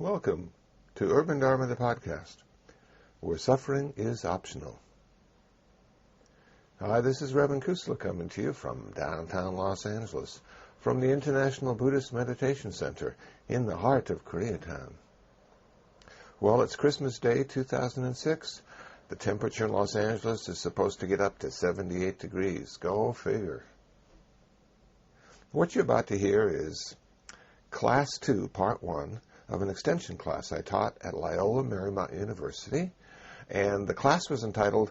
Welcome to Urban Dharma, the podcast, where suffering is optional. Hi, this is Reverend Kusala coming to you from downtown Los Angeles, from the International Buddhist Meditation Center in the heart of Koreatown. Well, it's Christmas Day 2006. The temperature in Los Angeles is supposed to get up to 78 degrees. Go figure. What you're about to hear is Class 2, Part 1, of an extension class I taught at Loyola Marymount University, and the class was entitled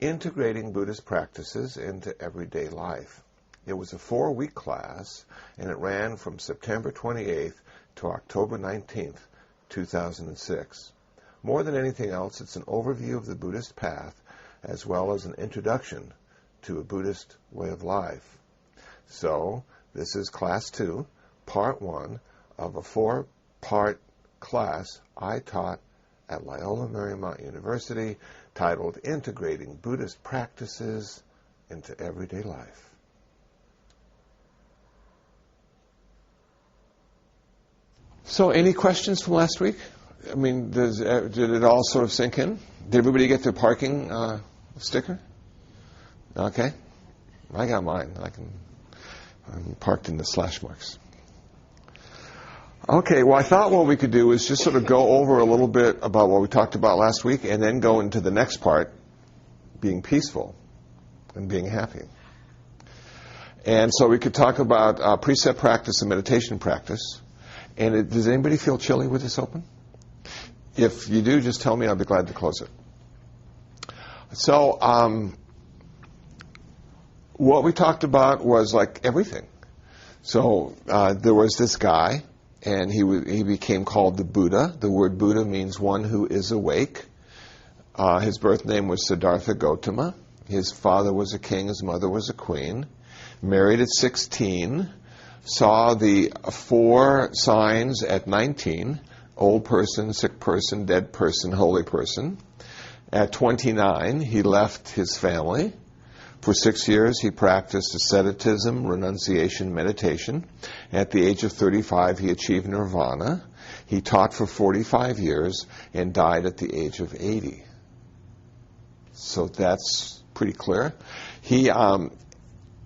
Integrating Buddhist Practices into Everyday Life. It was a 4-week class, and it ran from September 28th to October 19th, 2006. More than anything else, it's an overview of the Buddhist path, as well as an introduction to a Buddhist way of life. So, this is Class 2, Part 1 of a 4-part class I taught at Loyola Marymount University titled Integrating Buddhist Practices into Everyday Life. So, any questions from last week? I mean, did it all sort of sink in? Did everybody get their parking sticker? Okay. I got mine. I'm parked in the slash marks. Okay, well, I thought what we could do is just sort of go over a little bit about what we talked about last week and then go into the next part, being peaceful and being happy. And so we could talk about precept practice and meditation practice. And does anybody feel chilly with this open? If you do, just tell me. I'll be glad to close it. So what we talked about was like everything. So there was this guy, and he became called the Buddha. The word Buddha means one who is awake. His birth name was Siddhartha Gautama. His father was a king. His mother was a queen. Married at 16. Saw the 4 signs at 19. Old person, sick person, dead person, holy person. At 29, he left his family. For 6 years, he practiced asceticism, renunciation, meditation. At the age of 35, he achieved nirvana. He taught for 45 years and died at the age of 80. So that's pretty clear. He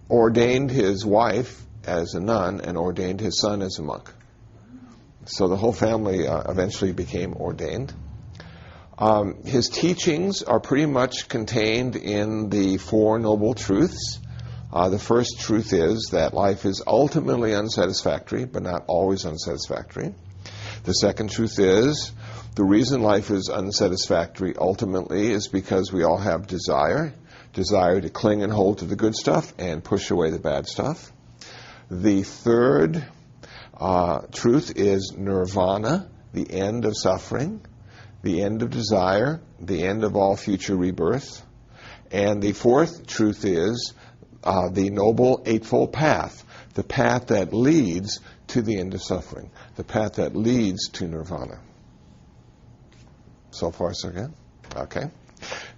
ordained his wife as a nun and ordained his son as a monk. So the whole family eventually became ordained. His teachings are pretty much contained in the 4 Noble Truths. The first truth is that life is ultimately unsatisfactory, but not always unsatisfactory. The second truth is the reason life is unsatisfactory ultimately is because we all have desire to cling and hold to the good stuff and push away the bad stuff. The third truth is nirvana, the end of suffering, the end of desire, the end of all future rebirth. And the fourth truth is the Noble Eightfold Path, the path that leads to the end of suffering, the path that leads to nirvana. So far, so good? Okay.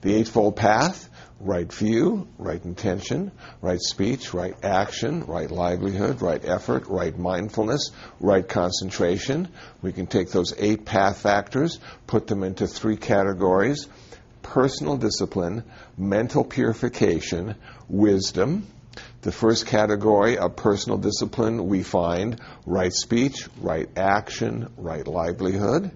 The Eightfold Path: right view, right intention, right speech, right action, right livelihood, right effort, right mindfulness, right concentration. We can take those 8 path factors, put them into 3 categories: personal discipline, mental purification, wisdom. The first category of personal discipline, we find right speech, right action, right livelihood.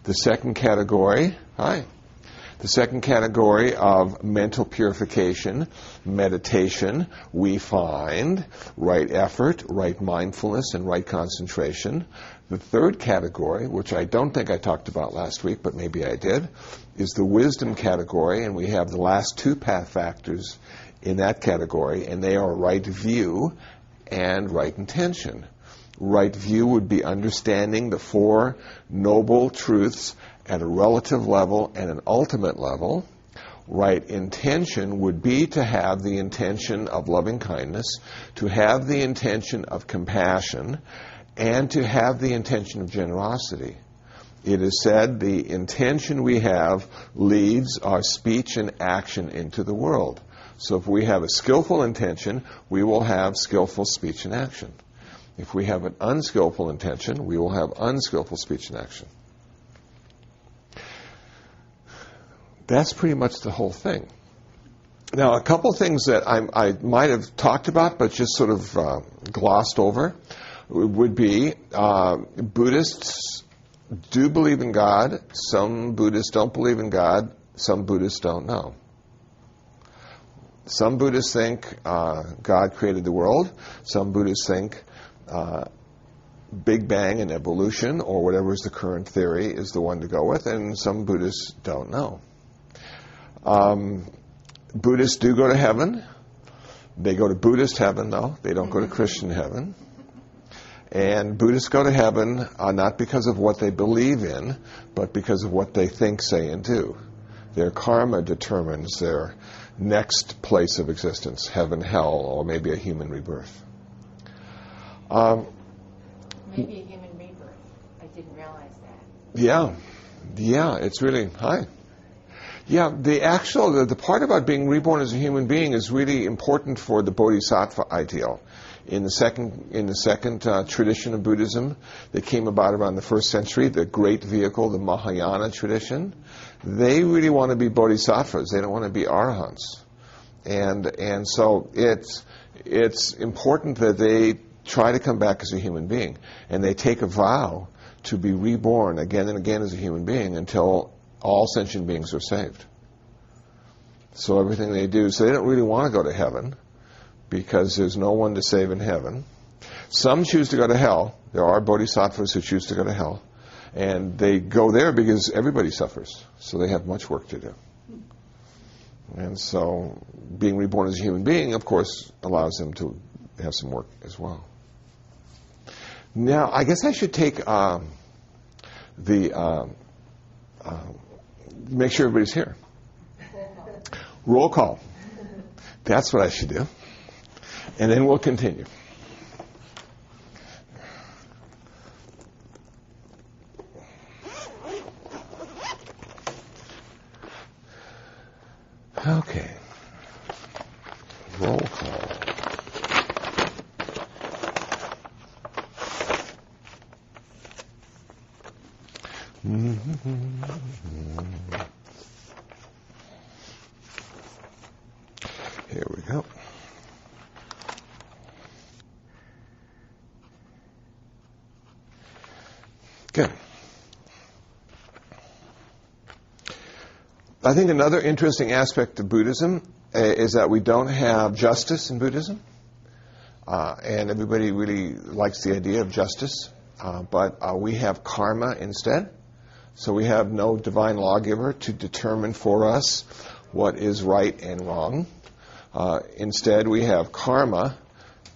The second category, The second category of mental purification, meditation, we find right effort, right mindfulness, and right concentration. The third category, which I don't think I talked about last week, but maybe I did, is the wisdom category, and we have the last 2 path factors in that category, and they are right view and right intention. Right view would be understanding the 4 noble truths at a relative level and an ultimate level. Right intention would be to have the intention of loving kindness, to have the intention of compassion, and to have the intention of generosity. It is said the intention we have leads our speech and action into the world. So if we have a skillful intention, we will have skillful speech and action. If we have an unskillful intention, we will have unskillful speech and action. That's pretty much the whole thing. Now, a couple things that I might have talked about, but just sort of glossed over, would be Buddhists do believe in God. Some Buddhists don't believe in God. Some Buddhists don't know. Some Buddhists think God created the world. Some Buddhists think Big Bang and evolution, or whatever is the current theory, is the one to go with. And some Buddhists don't know. Buddhists do go to heaven. They go to Buddhist heaven, though. They don't go to Christian heaven. And Buddhists go to heaven not because of what they believe in, but because of what they think, say, and do. Their karma determines their next place of existence, heaven, hell, or maybe a human rebirth. Maybe a human rebirth. I didn't realize that. Yeah, it's really, hi. Yeah, the part about being reborn as a human being is really important for the Bodhisattva ideal. In the second tradition of Buddhism that came about around the 1st century, the great vehicle, the Mahayana tradition, they really want to be bodhisattvas. They don't want to be arahants. And so it's important that they try to come back as a human being. And they take a vow to be reborn again and again as a human being until all sentient beings are saved. So everything they do, so they don't really want to go to heaven because there's no one to save in heaven. Some choose to go to hell. There are bodhisattvas who choose to go to hell. And they go there because everybody suffers. So they have much work to do. And so being reborn as a human being, of course, allows them to have some work as well. Now, I guess I should take make sure everybody's here. Roll call. That's what I should do. And then we'll continue. Okay. Roll call. Here we go. Good. I think another interesting aspect of Buddhism is that we don't have justice in Buddhism. And everybody really likes the idea of justice. But we have karma instead. So we have no divine lawgiver to determine for us what is right and wrong. Instead, we have karma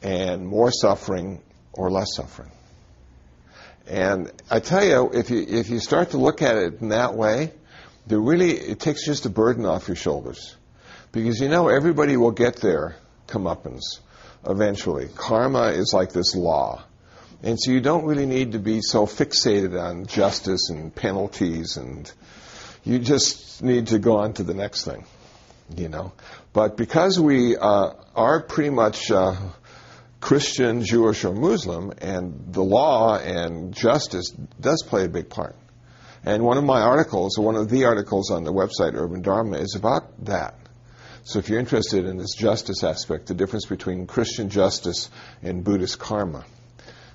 and more suffering or less suffering. And I tell you, if you start to look at it in that way, it takes just a burden off your shoulders. Because everybody will get their comeuppance eventually. Karma is like this law. And so you don't really need to be so fixated on justice and penalties, and you just need to go on to the next thing, But because we are pretty much Christian, Jewish, or Muslim, and the law and justice does play a big part. And one of my articles, or one of the articles on the website Urban Dharma, is about that. So if you're interested in this justice aspect, the difference between Christian justice and Buddhist karma,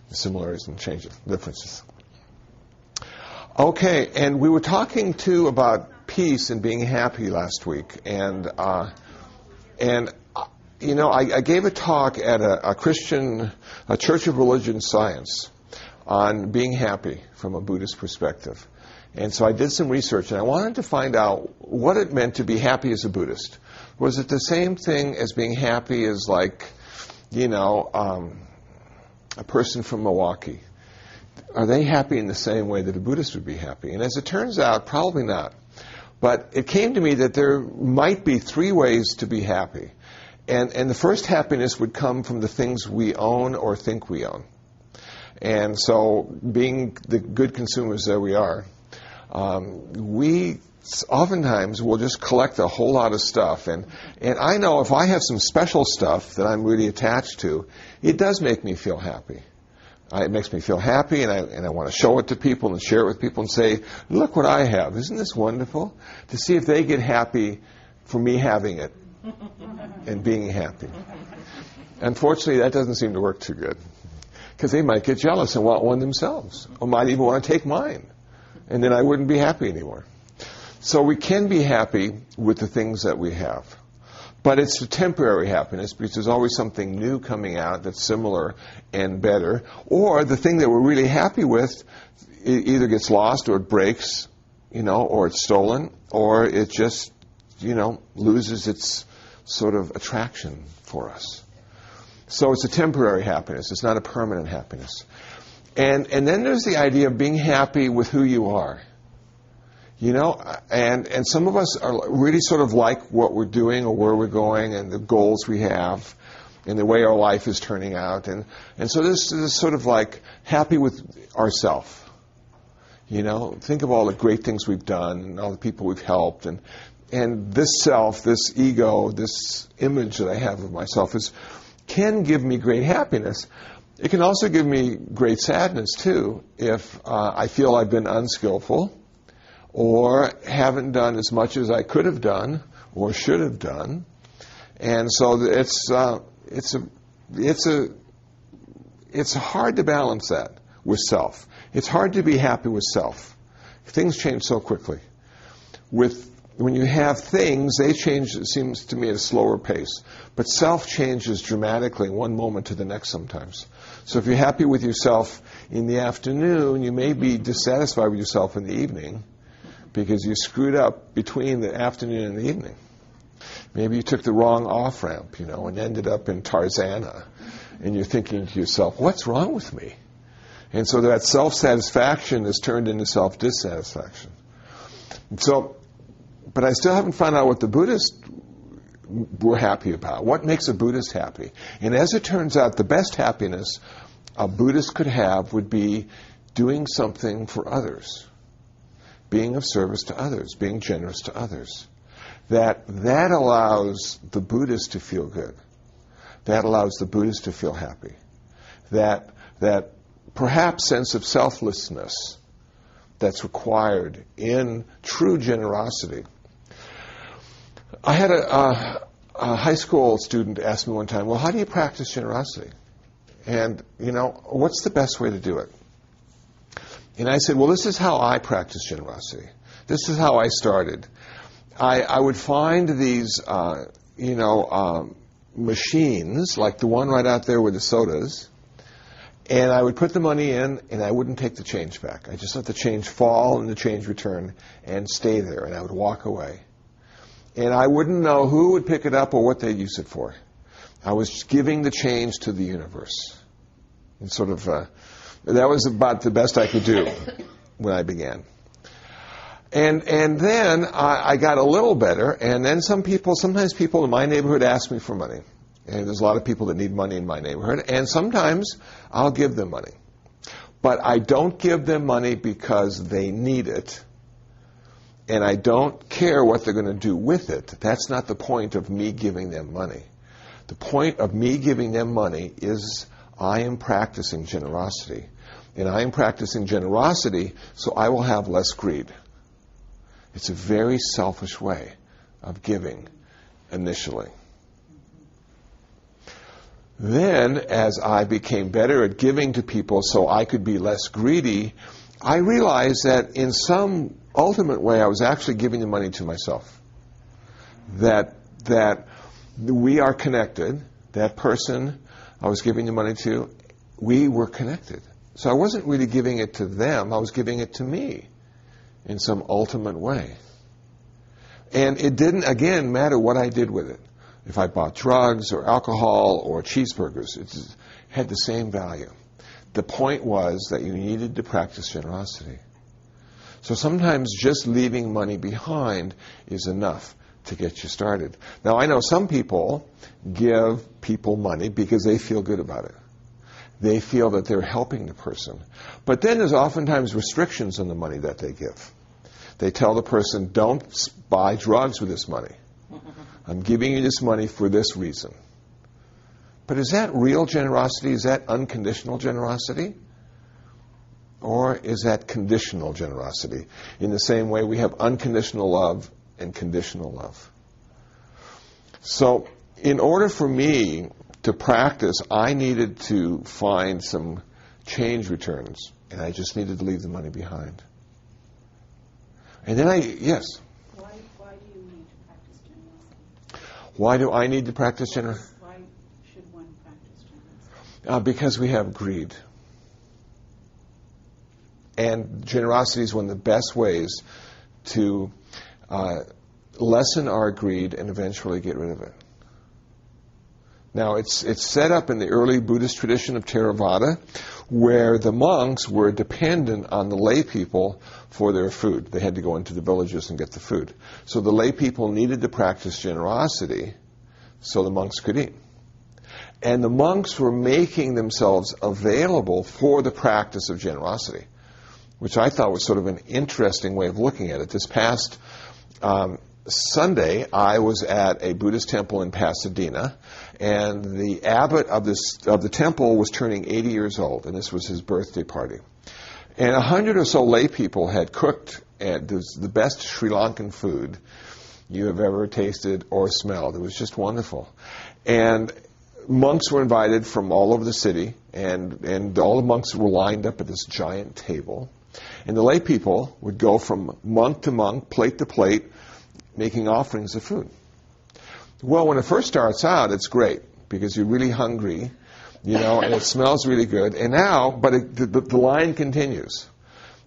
the similarities and changes, differences. Okay, and we were talking too about peace and being happy last week, and I gave a talk at a Church of Religion Science on being happy from a Buddhist perspective. And so I did some research, and I wanted to find out what it meant to be happy as a Buddhist. Was it the same thing as being happy as a person from Milwaukee? Are they happy in the same way that a Buddhist would be happy? And as it turns out, probably not. But it came to me that there might be 3 ways to be happy. And the first happiness would come from the things we own or think we own. And so being the good consumers that we are, we oftentimes will just collect a whole lot of stuff. And I know if I have some special stuff that I'm really attached to, it does make me feel happy. It makes me feel happy, and I want to show it to people and share it with people and say, look what I have. Isn't this wonderful? To see if they get happy for me having it and being happy. Unfortunately, that doesn't seem to work too good, because they might get jealous and want one themselves, or might even want to take mine, and then I wouldn't be happy anymore. So we can be happy with the things that we have. But it's a temporary happiness, because there's always something new coming out that's similar and better. Or the thing that we're really happy with, it either gets lost or it breaks, or it's stolen, or it just, loses its sort of attraction for us. So it's a temporary happiness. It's not a permanent happiness. And then there's the idea of being happy with who you are. And some of us are really sort of like what we're doing or where we're going and the goals we have and the way our life is turning out. And so this is sort of like happy with ourself. Think of all the great things we've done and all the people we've helped. And this self, this ego, this image that I have of myself can give me great happiness. It can also give me great sadness, too, if I feel I've been unskillful, or haven't done as much as I could have done or should have done. And so it's hard to balance that with self. It's hard to be happy with self. Things change so quickly. When you have things, they change, it seems to me, at a slower pace. But self changes dramatically one moment to the next sometimes. So if you're happy with yourself in the afternoon, you may be dissatisfied with yourself in the evening, because you screwed up between the afternoon and the evening. Maybe you took the wrong off-ramp, and ended up in Tarzana. And you're thinking to yourself, what's wrong with me? And so that self-satisfaction is turned into self-dissatisfaction. But I still haven't found out what the Buddhists were happy about. What makes a Buddhist happy? And as it turns out, the best happiness a Buddhist could have would be doing something for others. Being of service to others, being generous to others. That allows the Buddhist to feel good. That allows the Buddhist to feel happy. That perhaps sense of selflessness that's required in true generosity. I had a high school student ask me one time, well, how do you practice generosity? And, what's the best way to do it? And I said, well, this is how I practice generosity. This is how I started. I would find these, machines, like the one right out there with the sodas, and I would put the money in, and I wouldn't take the change back. I just let the change fall and the change return and stay there, and I would walk away. And I wouldn't know who would pick it up or what they'd use it for. I was giving the change to the universe. And sort of... that was about the best I could do when I began. And then I got a little better, and then sometimes people in my neighborhood ask me for money. And there's a lot of people that need money in my neighborhood, and sometimes I'll give them money. But I don't give them money because they need it, and I don't care what they're going to do with it. That's not the point of me giving them money. The point of me giving them money is I am practicing generosity. And I am practicing generosity so I will have less greed. It's a very selfish way of giving initially. Then, as I became better at giving to people so I could be less greedy, I realized that in some ultimate way I was actually giving the money to myself. That we are connected. That person I was giving the money to, we were connected. So I wasn't really giving it to them, I was giving it to me in some ultimate way. And it didn't, again, matter what I did with it. If I bought drugs or alcohol or cheeseburgers, it had the same value. The point was that you needed to practice generosity. So sometimes just leaving money behind is enough to get you started. Now, I know some people give people money because they feel good about it. They feel that they're helping the person. But then there's oftentimes restrictions on the money that they give. They tell the person, don't buy drugs with this money. I'm giving you this money for this reason. But is that real generosity? Is that unconditional generosity? Or is that conditional generosity? In the same way we have unconditional love and conditional love. So, in order for me to practice, I needed to find some change returns, and I just needed to leave the money behind. And then yes? Why do you need to practice generosity? Why do I need to practice generosity? Why should one practice generosity? Because we have greed. And generosity is one of the best ways to lessen our greed and eventually get rid of it. Now, it's set up in the early Buddhist tradition of Theravada, where the monks were dependent on the lay people for their food. They had to go into the villages and get the food. So the lay people needed to practice generosity so the monks could eat. And the monks were making themselves available for the practice of generosity, which I thought was sort of an interesting way of looking at it. This past Sunday, I was at a Buddhist temple in Pasadena, and the abbot of the temple was turning 80 years old, and this was his birthday party. And 100 or so lay people had cooked the best Sri Lankan food you have ever tasted or smelled. It was just wonderful. And monks were invited from all over the city, and all the monks were lined up at this giant table. And the lay people would go from monk to monk, plate to plate, making offerings of food. Well, when it first starts out, it's great because you're really hungry, and it smells really good. And now, the line continues,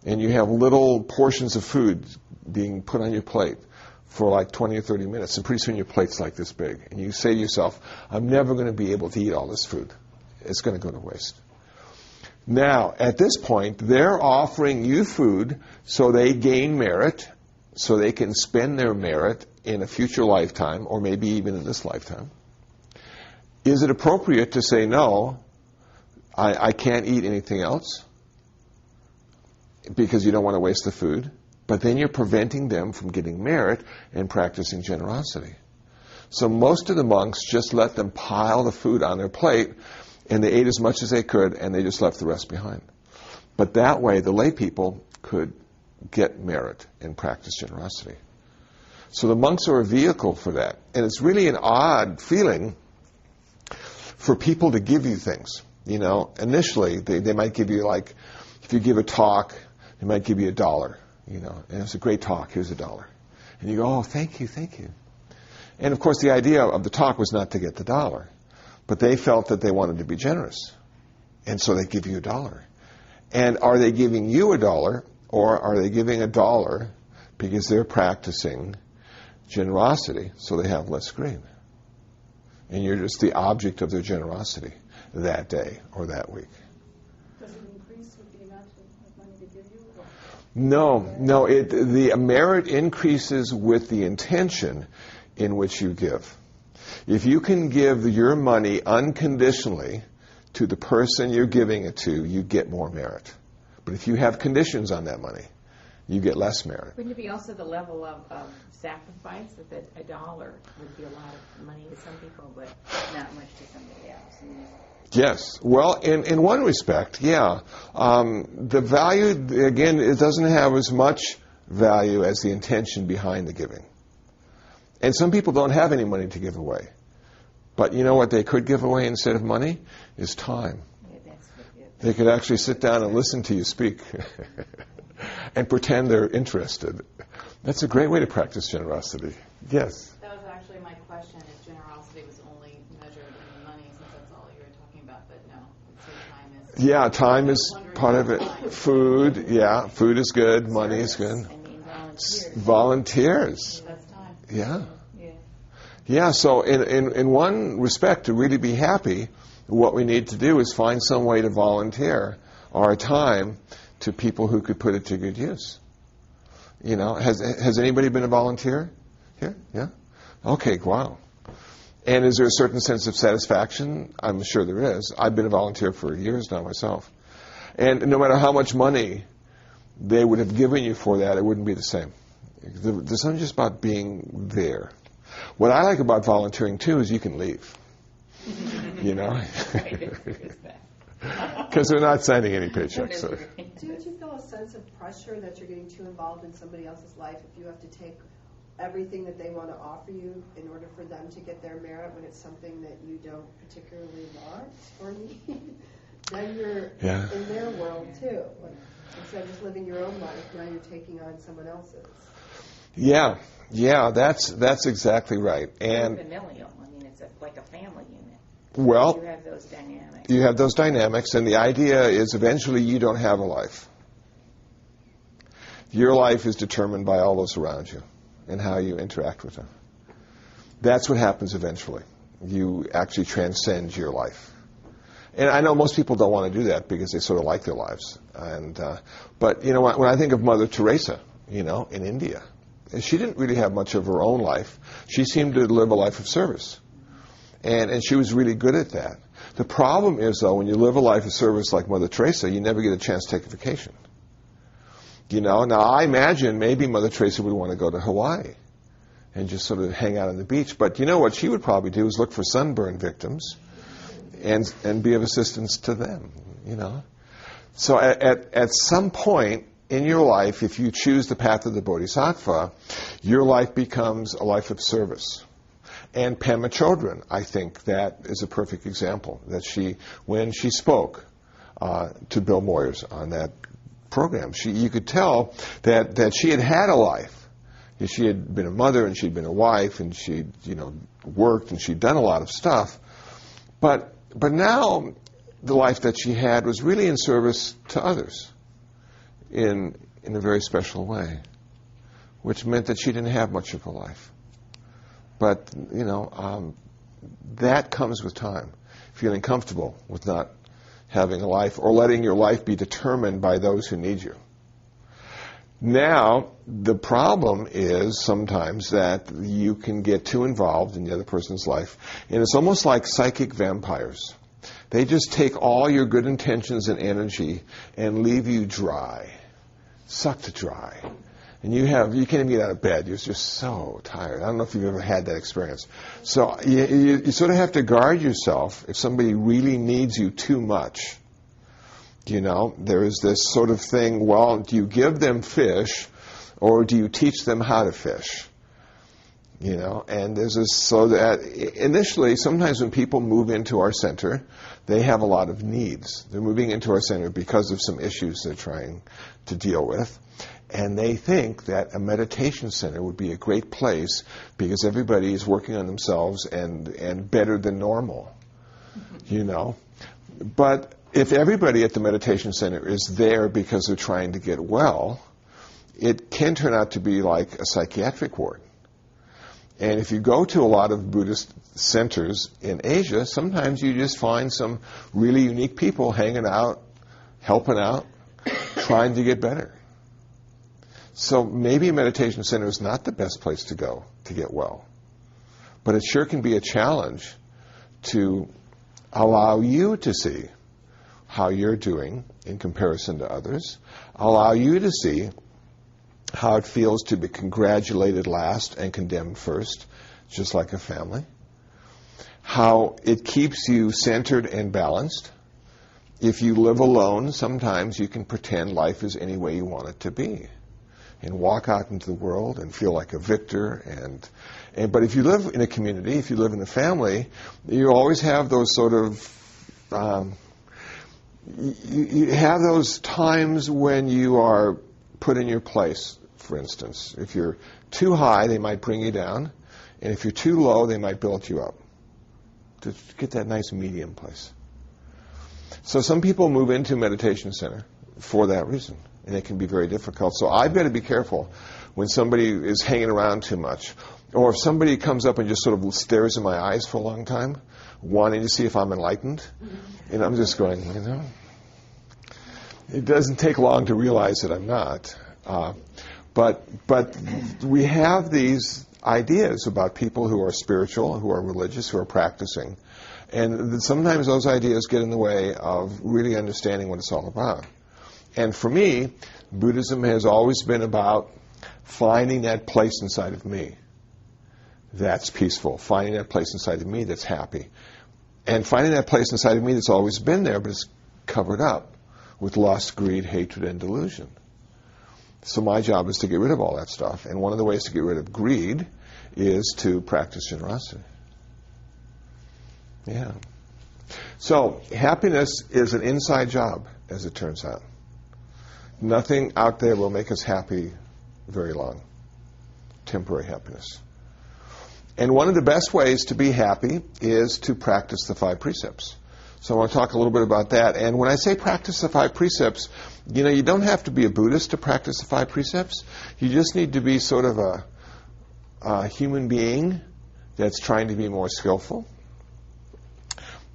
and you have little portions of food being put on your plate for like 20 or 30 minutes, and pretty soon your plate's like this big. And you say to yourself, I'm never going to be able to eat all this food. It's going to go to waste. Now, at this point, they're offering you food so they gain merit, so they can spend their merit in a future lifetime, or maybe even in this lifetime. Is it appropriate to say, no, I can't eat anything else because you don't want to waste the food, but then you're preventing them from getting merit and practicing generosity. So most of the monks just let them pile the food on their plate, and they ate as much as they could, and they just left the rest behind. But that way, the lay people could get merit and practice generosity. So the monks are a vehicle for that. And it's really an odd feeling for people to give you things. Initially, they might give you, like, if you give a talk, they might give you $1. And it's a great talk, here's $1. And you go, oh, thank you, thank you. And of course, the idea of the talk was not to get the $1. But they felt that they wanted to be generous. And so they give you $1. And are they giving you $1, or are they giving $1 because they're practicing generosity so they have less greed? And you're just the object of their generosity that day or that week. Does it increase with the amount of money they give you? Or? No. The merit increases with the intention in which you give. If you can give your money unconditionally to the person you're giving it to, you get more merit. But if you have conditions on that money, you get less merit. Wouldn't it be also the level of sacrifice? That $1 would be a lot of money to some people, but not much to somebody else. Yes. Well, in one respect, yeah. The value, again, it doesn't have as much value as the intention behind the giving. And some people don't have any money to give away. But you know what they could give away instead of money? Is time. They could actually sit down and listen to you speak and pretend they're interested. That's a great way to practice generosity. Yes? That was actually my question, if generosity was only measured in money, since that's all you were talking about, but no. So time is... Yeah, time is part of it. Food, yeah, food is good, money is good. Volunteers. That's time. Yeah. Yeah, so in one respect, to really be happy, what we need to do is find some way to volunteer our time to people who could put it to good use. Has anybody been a volunteer here? Yeah? Okay, wow. And is there a certain sense of satisfaction? I'm sure there is. I've been a volunteer for years now myself. And no matter how much money they would have given you for that, it wouldn't be the same. There's something just about being there. What I like about volunteering, too, is you can leave. you know, Right, it's that. because they're not sending any paychecks. So. Don't you feel a sense of pressure that you're getting too involved in somebody else's life if you have to take everything that they want to offer you in order for them to get their merit when it's something that you don't particularly want or need? Then you're in their world too. Like, instead of just living your own life, now you're taking on someone else's. Yeah, that's exactly right. And Familial. I mean, it's like a family unit. well, You have those dynamics. you have those dynamics, and the idea is eventually you don't have a life. Your life is determined by all those around you and how you interact with them. That's what happens eventually. You actually transcend your life. And I know most people don't want to do that because they sort of like their lives. But, you know, when I think of Mother Teresa, you know, in India, she didn't really have much of her own life. She seemed to live a life of service. And she was really good at that. The problem is, though, when you live a life of service like Mother Teresa, you never get a chance to take a vacation. You know, now I imagine maybe Mother Teresa would want to go to Hawaii and just sort of hang out on the beach. But you know what she would probably do is look for sunburn victims and be of assistance to them, you know. So at some point in your life, if you choose the path of the Bodhisattva, your life becomes a life of service. And Pema Chodron, I think that is a perfect example. That when she spoke to Bill Moyers on that program, you could tell that she had a life. She had been a mother and she'd been a wife and she'd, you know, worked and she'd done a lot of stuff. But now the life that she had was really in service to others in a very special way, which meant that she didn't have much of a life. But, you know, that comes with time, feeling comfortable with not having a life or letting your life be determined by those who need you. Now, the problem is sometimes that you can get too involved in the other person's life, and it's almost like psychic vampires. They just take all your good intentions and energy and leave you dry, sucked dry. And you can't even get out of bed. You're just so tired. I don't know if you've ever had that experience. So you sort of have to guard yourself if somebody really needs you too much. You know, there is this sort of thing, well, do you give them fish or do you teach them how to fish? You know, and there's this, so that initially, sometimes when people move into our center, they have a lot of needs. They're moving into our center because of some issues they're trying to deal with. And they think that a meditation center would be a great place because everybody is working on themselves and better than normal, you know. But if everybody at the meditation center is there because they're trying to get well, it can turn out to be like a psychiatric ward. And if you go to a lot of Buddhist centers in Asia, sometimes you just find some really unique people hanging out, helping out, trying to get better. So maybe a meditation center is not the best place to go to get well. But it sure can be a challenge to allow you to see how you're doing in comparison to others, allow you to see how it feels to be congratulated last and condemned first, just like a family, how it keeps you centered and balanced. If you live alone, sometimes you can pretend life is any way you want it to be and walk out into the world and feel like a victor. But if you live in a community, if you live in a family, you always have those sort of, you have those times when you are put in your place, for instance. If you're too high, they might bring you down. And if you're too low, they might build you up to get that nice medium place. So some people move into a meditation center for that reason. And it can be very difficult. So I better be careful when somebody is hanging around too much. Or if somebody comes up and just sort of stares in my eyes for a long time, wanting to see if I'm enlightened. And I'm just going, you know, it doesn't take long to realize that I'm not. But we have these ideas about people who are spiritual, who are religious, who are practicing. And sometimes those ideas get in the way of really understanding what it's all about. And for me, Buddhism has always been about finding that place inside of me that's peaceful, finding that place inside of me that's happy. And finding that place inside of me that's always been there, but it's covered up with lust, greed, hatred, and delusion. So my job is to get rid of all that stuff. And one of the ways to get rid of greed is to practice generosity. Yeah. So happiness is an inside job, as it turns out. Nothing out there will make us happy very long. Temporary happiness. And one of the best ways to be happy is to practice the 5 precepts. So I want to talk a little bit about that. And when I say practice the 5 precepts, you don't have to be a Buddhist to practice the 5 precepts. You just need to be sort of a human being that's trying to be more skillful.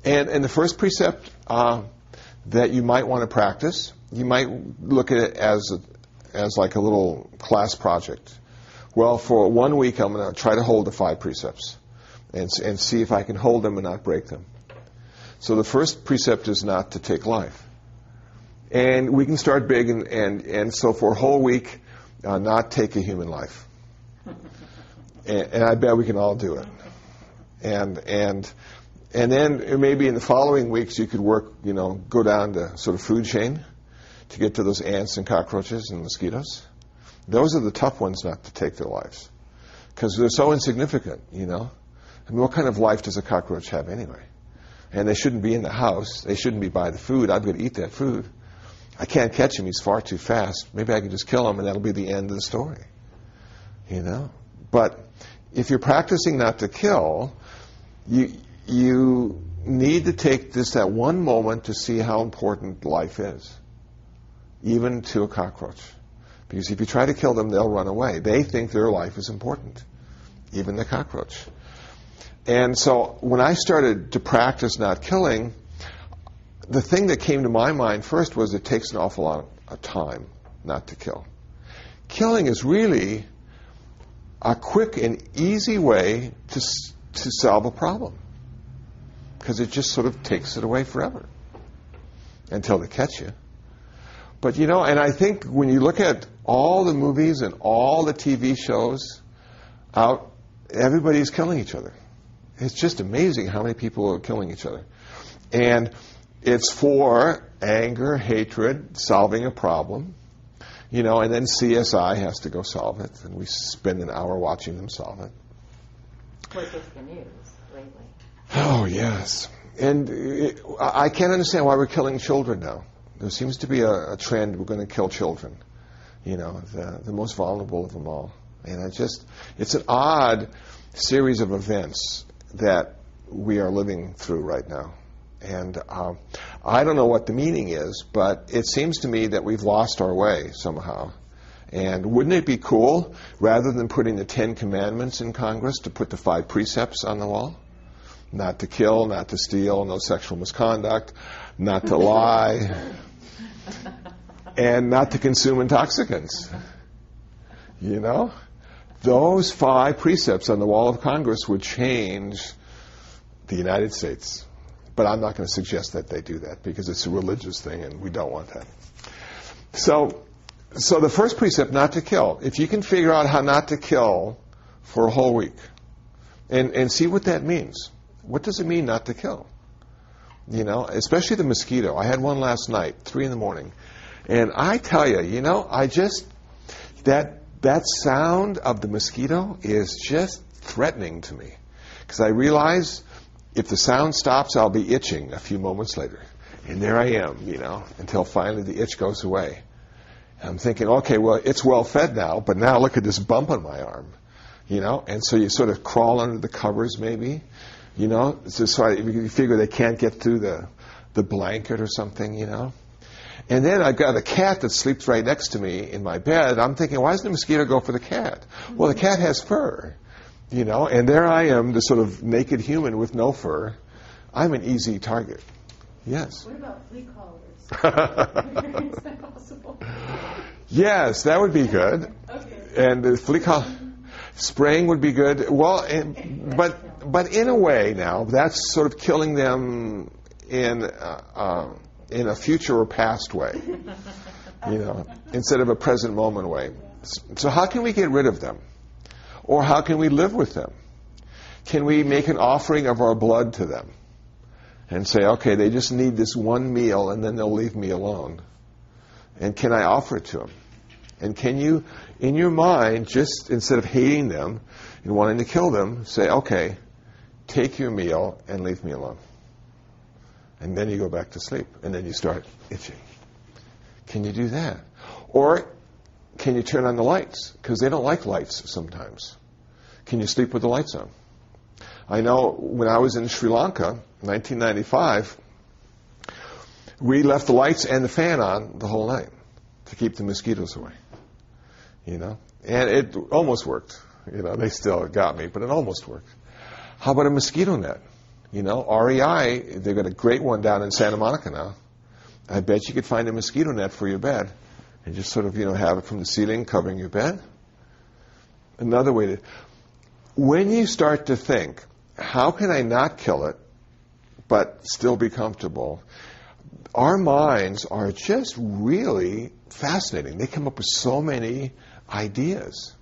And the first precept that you might want to practice, you might look at it as like a little class project. Well, for 1 week, I'm going to try to hold the 5 precepts and see if I can hold them and not break them. So the first precept is not to take life. And we can start big, and so for a whole week, not take a human life. And I bet we can all do it. And then maybe in the following weeks, you could work, go down the sort of food chain to get to those ants and cockroaches and mosquitoes. Those are the tough ones not to take their lives, because they're so insignificant, I mean, what kind of life does a cockroach have anyway? And they shouldn't be in the house. They shouldn't be by the food. I'm going to eat that food. I can't catch him. He's far too fast. Maybe I can just kill him, and that'll be the end of the story, But if you're practicing not to kill, you need to take just that one moment to see how important life is, even to a cockroach. Because if you try to kill them, they'll run away. They think their life is important, even the cockroach. And so when I started to practice not killing, the thing that came to my mind first was it takes an awful lot of time not to kill. Killing is really a quick and easy way to solve a problem, because it just sort of takes it away forever until they catch you. But, and I think when you look at all the movies and all the TV shows out, everybody's killing each other. It's just amazing how many people are killing each other. And it's for anger, hatred, solving a problem, and then CSI has to go solve it, and we spend an hour watching them solve it. Of course, it's the news lately. Oh, yes. And I can't understand why we're killing children now. There seems to be a trend, we're going to kill children, the most vulnerable of them all. And it's an odd series of events that we are living through right now. And I don't know what the meaning is, but it seems to me that we've lost our way somehow. And wouldn't it be cool, rather than putting the 10 Commandments in Congress, to put the 5 precepts on the wall? Not to kill, not to steal, no sexual misconduct, not to lie, and not to consume intoxicants. Those 5 precepts on the wall of Congress would change the United States. But I'm not going to suggest that they do that, because it's a religious thing and we don't want that. So the first precept, not to kill. If you can figure out how not to kill for a whole week and see what that means. What does it mean not to kill? Especially the mosquito. I had one last night, 3 a.m. And I tell you, that sound of the mosquito is just threatening to me. Because I realize if the sound stops, I'll be itching a few moments later. And there I am, until finally the itch goes away. And I'm thinking, okay, well, it's well fed now, but now look at this bump on my arm. And so you sort of crawl under the covers maybe. So you figure they can't get through the blanket or something, And then I've got a cat that sleeps right next to me in my bed. I'm thinking, why doesn't the mosquito go for the cat? Well, the cat has fur, and there I am, the sort of naked human with no fur. I'm an easy target. Yes? What about flea collars? Is that possible? Yes, that would be good. Okay. And the flea collar spraying would be good. Well, but in a way now, that's sort of killing them in a future or past way, instead of a present moment way. So how can we get rid of them? Or how can we live with them? Can we make an offering of our blood to them? and say, okay, they just need this one meal and then they'll leave me alone. And can I offer it to them? And can you, in your mind, just instead of hating them and wanting to kill them, say, okay, take your meal and leave me alone. And then you go back to sleep, and then you start itching. Can you do that? Or can you turn on the lights? Because they don't like lights sometimes. Can you sleep with the lights on? I know when I was in Sri Lanka, 1995, we left the lights and the fan on the whole night to keep the mosquitoes away. You know? And it almost worked. You know, they still got me, but it almost worked. How about a mosquito net? You know, REI, they've got a great one down in Santa Monica now. I bet you could find a mosquito net for your bed and just sort of, you know, have it from the ceiling covering your bed. Another way to... When you start to think, how can I not kill it but still be comfortable? Our minds are just really fascinating. They come up with so many ideas.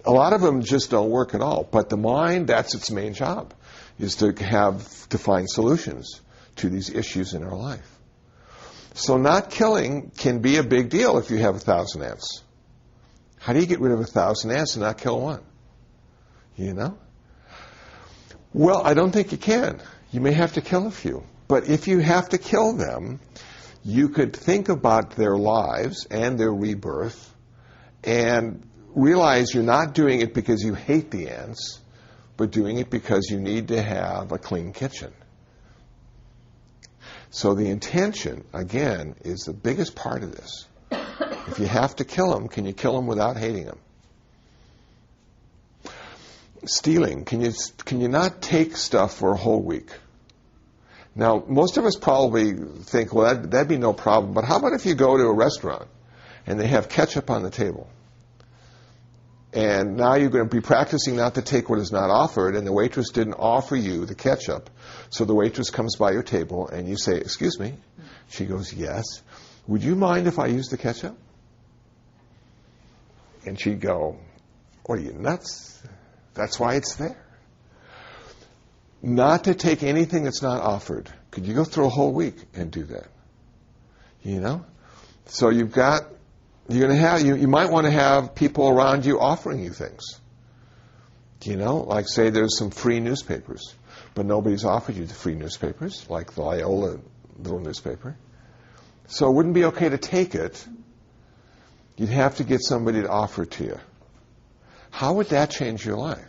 A lot of them just don't work at all. But the mind, that's its main job, is to find solutions to these issues in our life. So not killing can be a big deal if you have 1,000 ants. How do you get rid of 1,000 ants and not kill one? You know? Well, I don't think you can. You may have to kill a few. But if you have to kill them, you could think about their lives and their rebirth and realize you're not doing it because you hate the ants, but doing it because you need to have a clean kitchen. So the intention, again, is the biggest part of this. If you have to kill them, can you kill them without hating them? Stealing, can you not take stuff for a whole week? Now, most of us probably think, well, that'd be no problem. But how about if you go to a restaurant and they have ketchup on the table? And now you're going to be practicing not to take what is not offered, and the waitress didn't offer you the ketchup. So the waitress comes by your table, and you say, excuse me. She goes, yes. Would you mind if I use the ketchup? And she'd go, what are you, nuts? That's why it's there. Not to take anything that's not offered. Could you go through a whole week and do that? You know? So you might want to have people around you offering you things. You know, like say there's some free newspapers, but nobody's offered you the free newspapers, like the Loyola little newspaper. So it wouldn't be okay to take it. You'd have to get somebody to offer it to you. How would that change your life?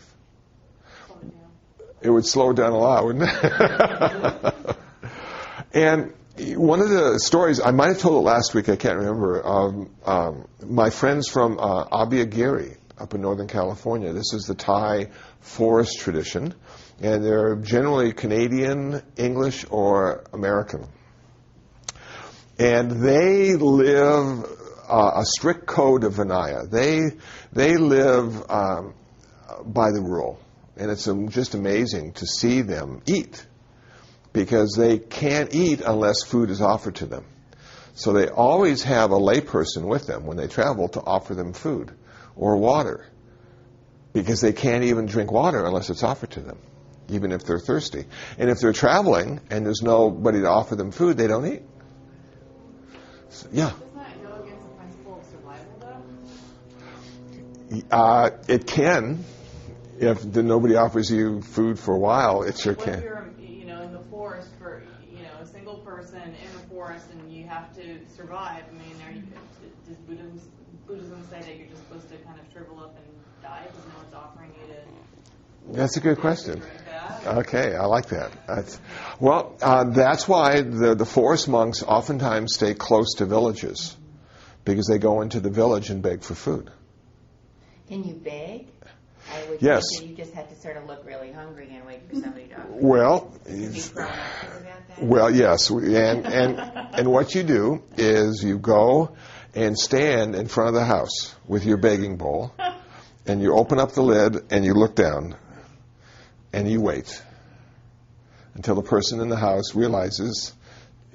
It would slow down a lot, wouldn't it? And one of the stories, I might have told it last week, I can't remember, my friends from Abhiagiri up in Northern California. This is the Thai forest tradition, and they're generally Canadian, English, or American. And they live a strict code of Vinaya. They live by the rule. And it's just amazing to see them eat, because they can't eat unless food is offered to them. So they always have a layperson with them when they travel to offer them food or water, because they can't even drink water unless it's offered to them, even if they're thirsty. And if they're traveling and there's nobody to offer them food, they don't eat. So, yeah. Doesn't that go against the principle of survival, though? It can. If nobody offers you food for a while, it sure What can. if you're, in the forest for, a single person in the forest and you have to survive? I mean, does Buddhism say that you're just supposed to kind of shrivel up and die because no one's offering you to? That's a good question. Drink that? Okay, I like that. That's why the forest monks oftentimes stay close to villages, because they go into the village and beg for food. Can you beg? I would Yes. think that you just have to sort of look really hungry and wait for somebody to offer you. Well, To be proactive about that? well, yes, and what you do is you go and stand in front of the house with your begging bowl, and you open up the lid and you look down, and you wait until the person in the house realizes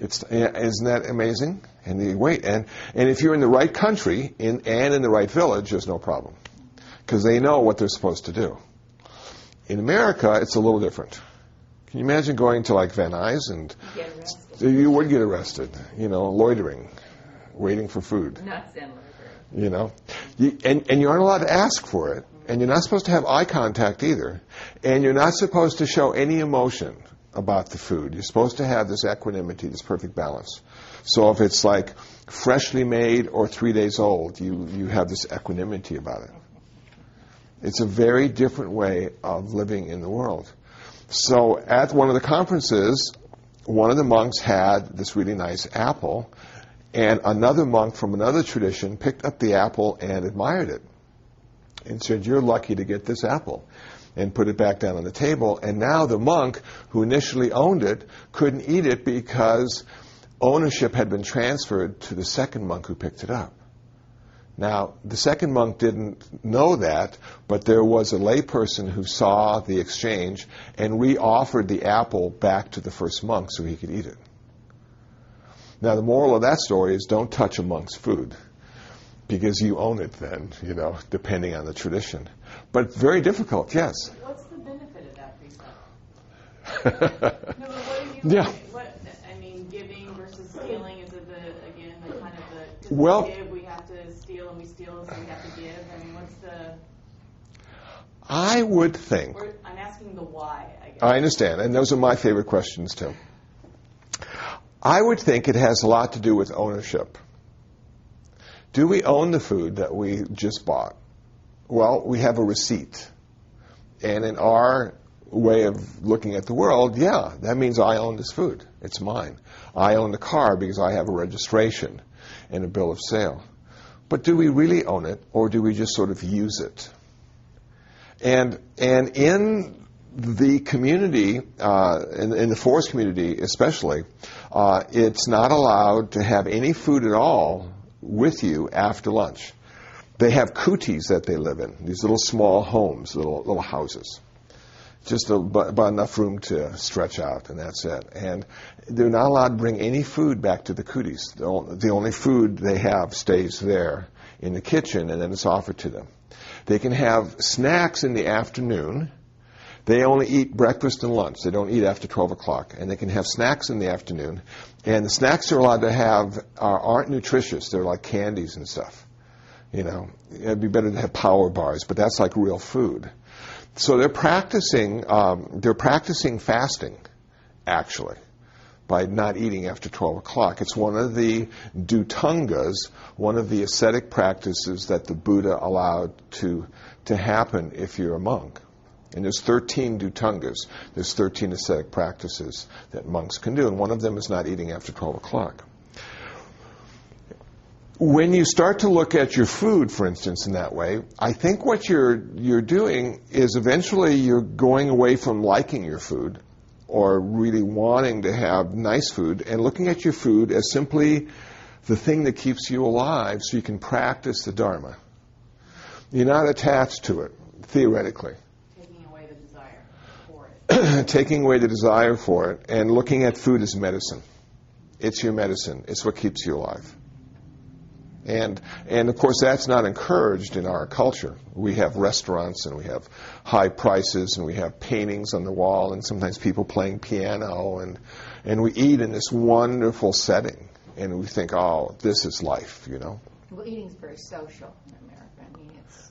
isn't that amazing? And you wait, and if you're in the right country and in the right village, there's no problem, because they know what they're supposed to do. In America, it's a little different. Can you imagine going to like Van Nuys and Get arrested. you would get arrested, loitering, waiting for food, Not Zen library. and you aren't allowed to ask for it, and you're not supposed to have eye contact either, and you're not supposed to show any emotion about the food. You're supposed to have this equanimity, this perfect balance. So if it's like freshly made or 3 days old, you have this equanimity about it. It's a very different way of living in the world. So at one of the conferences, one of the monks had this really nice apple, and another monk from another tradition picked up the apple and admired it and said, "You're lucky to get this apple," and put it back down on the table. And now the monk who initially owned it couldn't eat it because ownership had been transferred to the second monk who picked it up. Now, the second monk didn't know that, but there was a layperson who saw the exchange and re-offered the apple back to the first monk so he could eat it. Now, the moral of that story is don't touch a monk's food, because you own it then, depending on the tradition. But very difficult, yes. What's the benefit of that precept? No, but what are you? Yeah. Giving versus stealing. Is it the kind of the? Well, we give, we have to steal, and we steal, so we have to give. What's the? I would think. I'm asking the why. I guess. I understand, and those are my favorite questions too. I would think it has a lot to do with ownership. Do we own the food that we just bought? Well, we have a receipt. And in our way of looking at the world, yeah, that means I own this food. It's mine. I own the car because I have a registration and a bill of sale. But do we really own it, or do we just sort of use it? And in the community, in the forest community especially, it's not allowed to have any food at all with you after lunch. They have kutis that they live in, these little small homes, little houses. Just about enough room to stretch out, and that's it. And they're not allowed to bring any food back to the kutis. The only food they have stays there in the kitchen, and then it's offered to them. They can have snacks in the afternoon. They only eat breakfast and lunch. They don't eat after 12 o'clock. And they can have snacks in the afternoon. And the snacks they're allowed to have aren't nutritious. They're like candies and stuff. It'd be better to have power bars, but that's like real food. So they're practicing fasting, actually, by not eating after 12 o'clock. It's one of the dhutangas, one of the ascetic practices that the Buddha allowed to happen if you're a monk. And there's 13 dhutangas. There's 13 ascetic practices that monks can do, and one of them is not eating after 12 o'clock. When you start to look at your food, for instance, in that way, I think what you're doing is eventually you're going away from liking your food or really wanting to have nice food and looking at your food as simply the thing that keeps you alive so you can practice the Dharma. You're not attached to it, theoretically. Taking away the desire for it. Taking away the desire for it and looking at food as medicine. It's your medicine. It's what keeps you alive. And of course, that's not encouraged in our culture. We have restaurants, and we have high prices, and we have paintings on the wall, and sometimes people playing piano, and we eat in this wonderful setting, and we think, oh, this is life, Well, eating's very social in America. It's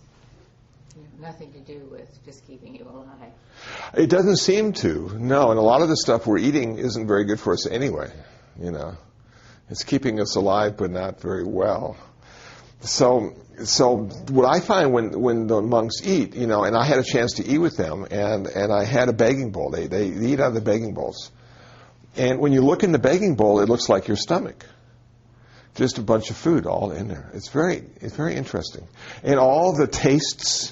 nothing to do with just keeping you alive. It doesn't seem to, no. And a lot of the stuff we're eating isn't very good for us anyway, It's keeping us alive, but not very well. So what I find when the monks eat, and I had a chance to eat with them, and I had a begging bowl. They eat out of the begging bowls. And when you look in the begging bowl, it looks like your stomach. Just a bunch of food all in there. It's very interesting. And all the tastes,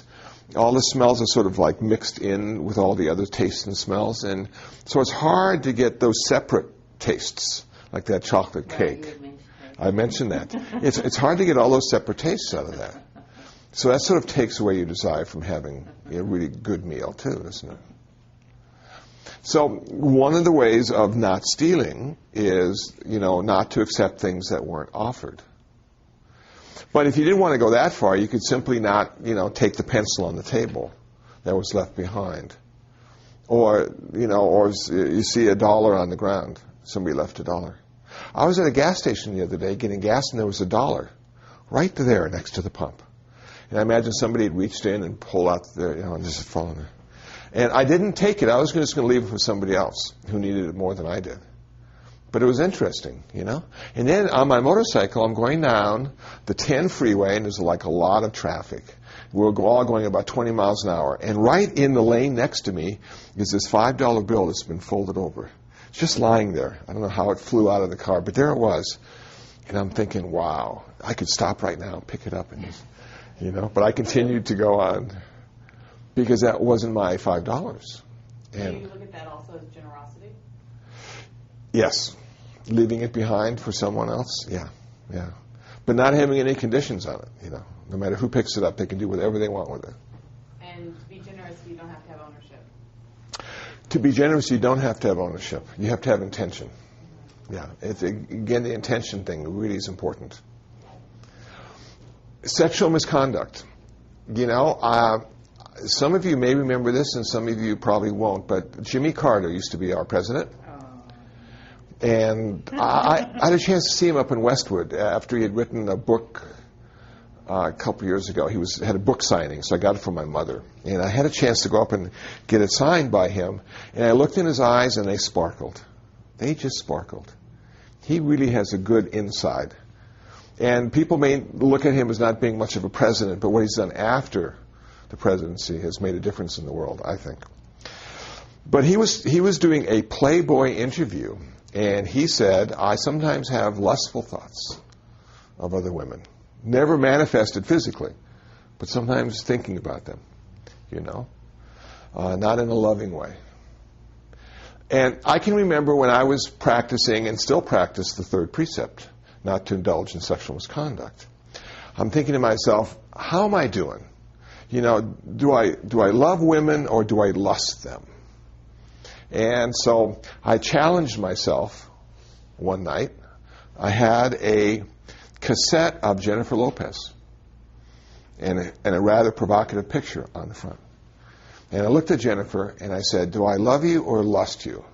all the smells are sort of like mixed in with all the other tastes and smells. And so it's hard to get those separate tastes, like that chocolate cake. I mentioned that. It's hard to get all those separate tastes out of that. So that sort of takes away your desire from having a really good meal too, doesn't it? So one of the ways of not stealing is, not to accept things that weren't offered. But if you didn't want to go that far, you could simply not, take the pencil on the table that was left behind. Or, or you see $1 on the ground. Somebody left $1. I was at a gas station the other day getting gas, and there was $1 right there next to the pump. And I imagine somebody had reached in and pulled out and just fallen there. And I didn't take it. I was just going to leave it for somebody else who needed it more than I did. But it was interesting, And then on my motorcycle, I'm going down the 10 freeway, and there's like a lot of traffic. We're all going about 20 miles an hour. And right in the lane next to me is this $5 bill that's been folded over. It's just lying there. I don't know how it flew out of the car, but there it was. And I'm thinking, wow, I could stop right now and pick it up. And but I continued to go on because that wasn't my $5. Do you look at that also as generosity? Yes. Leaving it behind for someone else, yeah. But not having any conditions on it, No matter who picks it up, they can do whatever they want with it. And to be generous, you don't have to have ownership. To be generous, you don't have to have ownership. You have to have intention. Yeah. Again, the intention thing really is important. Sexual misconduct. Some of you may remember this, and some of you probably won't, but Jimmy Carter used to be our president. And I had a chance to see him up in Westwood after he had written a book a couple years ago. He had a book signing, so I got it from my mother. And I had a chance to go up and get it signed by him. And I looked in his eyes, and they sparkled. They just sparkled. He really has a good inside. And people may look at him as not being much of a president, but what he's done after the presidency has made a difference in the world, I think. But he was doing a Playboy interview, and he said, I sometimes have lustful thoughts of other women. Never manifested physically, but sometimes thinking about them, not in a loving way. And I can remember when I was practicing and still practice the third precept, not to indulge in sexual misconduct. I'm thinking to myself, how am I doing? Do I love women or do I lust them? And so I challenged myself one night. I had a cassette of Jennifer Lopez and a rather provocative picture on the front. And I looked at Jennifer and I said, do I love you or lust you?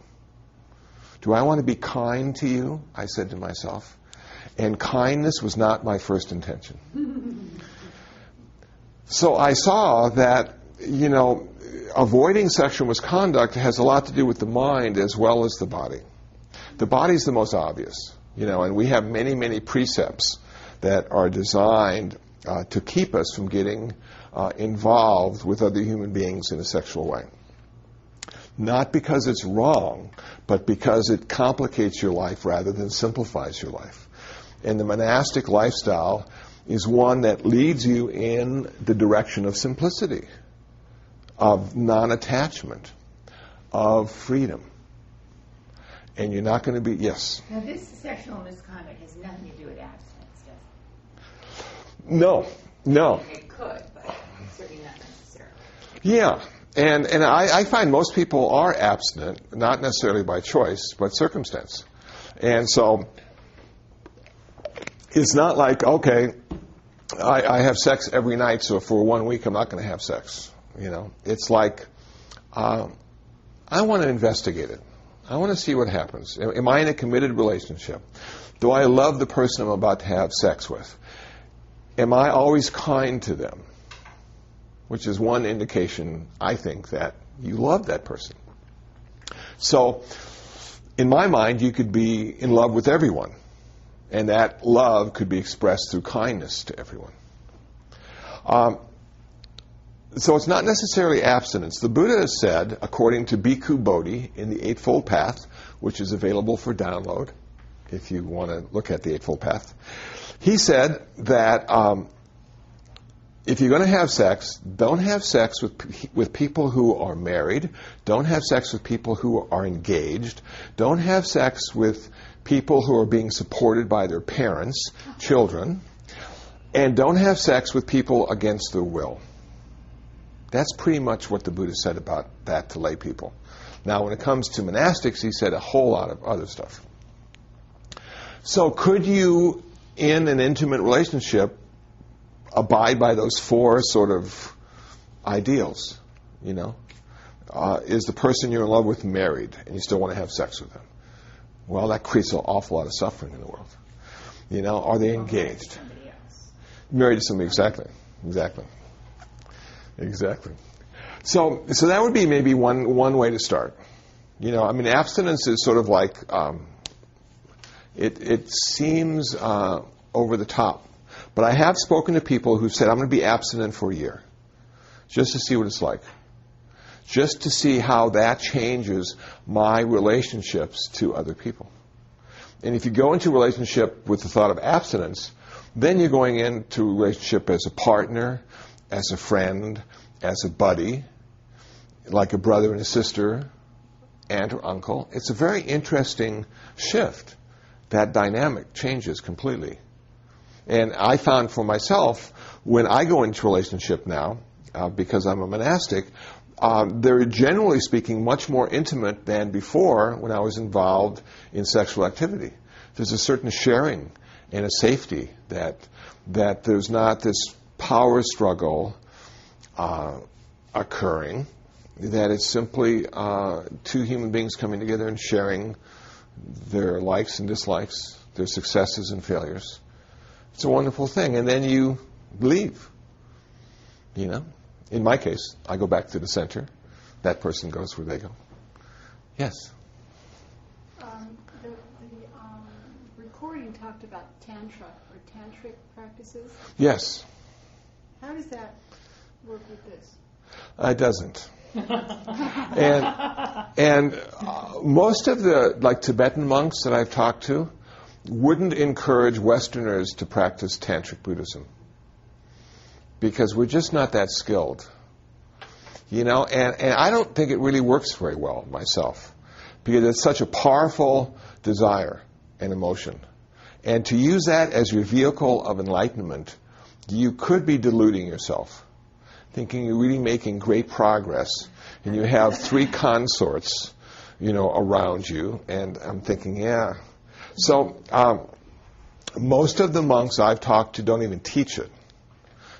Do I want to be kind to you? I said to myself. And kindness was not my first intention. So I saw that, avoiding sexual misconduct has a lot to do with the mind as well as the body. The body's the most obvious, and we have many, many precepts that are designed to keep us from getting involved with other human beings in a sexual way. Not because it's wrong, but because it complicates your life rather than simplifies your life. And the monastic lifestyle is one that leads you in the direction of simplicity, of non-attachment, of freedom. And you're not going to be, yes? Now, this sexual misconduct has nothing to do with abstinence, does it? No. It could, but certainly not necessarily. Yeah. And I find most people are abstinent, not necessarily by choice, but circumstance. And so it's not like, okay, I have sex every night, so for 1 week I'm not going to have sex. It's like, I want to investigate it. I want to see what happens. Am I in a committed relationship? Do I love the person I'm about to have sex with? Am I always kind to them? Which is one indication, I think, that you love that person. So, in my mind, you could be in love with everyone. And that love could be expressed through kindness to everyone. So it's not necessarily abstinence. The Buddha has said, according to Bhikkhu Bodhi in the Eightfold Path, which is available for download if you want to look at the Eightfold Path, he said that if you're going to have sex, don't have sex with people who are married. Don't have sex with people who are engaged. Don't have sex with people who are being supported by their parents, children. And don't have sex with people against their will. That's pretty much what the Buddha said about that to lay people. Now, when it comes to monastics, he said a whole lot of other stuff. So could you, in an intimate relationship, abide by those four sort of ideals, is the person you're in love with married and you still want to have sex with them? Well, that creates an awful lot of suffering in the world. You know, are they engaged? Somebody else. Married to somebody, exactly. So that would be maybe one way to start. You know, I mean, abstinence is sort of like, it seems over the top. But I have spoken to people who said, I'm going to be abstinent for a year, just to see what it's like. Just to see how that changes my relationships to other people. And if you go into a relationship with the thought of abstinence, then you're going into a relationship as a partner, as a friend, as a buddy, like a brother and a sister, aunt or uncle. It's a very interesting shift. That dynamic changes completely. And I found for myself, when I go into a relationship now, because I'm a monastic, they're generally speaking much more intimate than before when I was involved in sexual activity. There's a certain sharing and a safety that there's not this power struggle occurring, that it's simply two human beings coming together and sharing their likes and dislikes, their successes and failures. It's a wonderful thing. And then you leave. You know? In my case, I go back to the center. That person goes where they go. Yes? The recording talked about tantra or tantric practices. Yes. How does that work with this? It doesn't. And most of the Tibetan monks that I've talked to wouldn't encourage Westerners to practice tantric Buddhism, because we're just not that skilled. You know, and I don't think it really works very well myself, because it's such a powerful desire and emotion. And to use that as your vehicle of enlightenment, you could be deluding yourself, thinking you're really making great progress, and you have 3 consorts, you know, around you, and I'm thinking, yeah. So most of the monks I've talked to don't even teach it.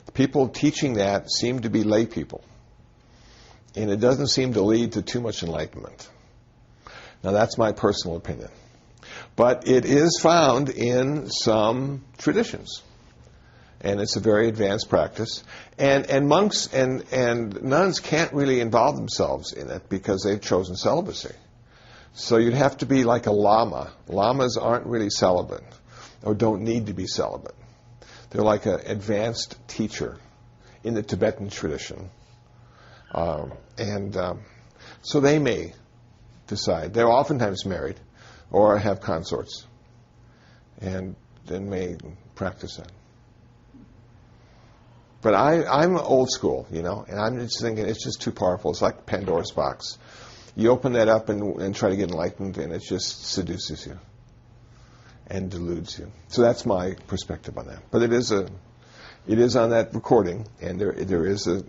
The people teaching that seem to be lay people, and it doesn't seem to lead to too much enlightenment. Now, that's my personal opinion. But it is found in some traditions. And it's a very advanced practice. And monks and nuns can't really involve themselves in it because they've chosen celibacy. So you'd have to be like a lama. Lamas aren't really celibate, or don't need to be celibate. They're like an advanced teacher in the Tibetan tradition. So they may decide. They're oftentimes married or have consorts, and then may practice that. But I'm old school, you know, and I'm just thinking it's just too powerful. It's like Pandora's box. You open that up and try to get enlightened, and it just seduces you and deludes you. So that's my perspective on that. But it is on that recording, and there is a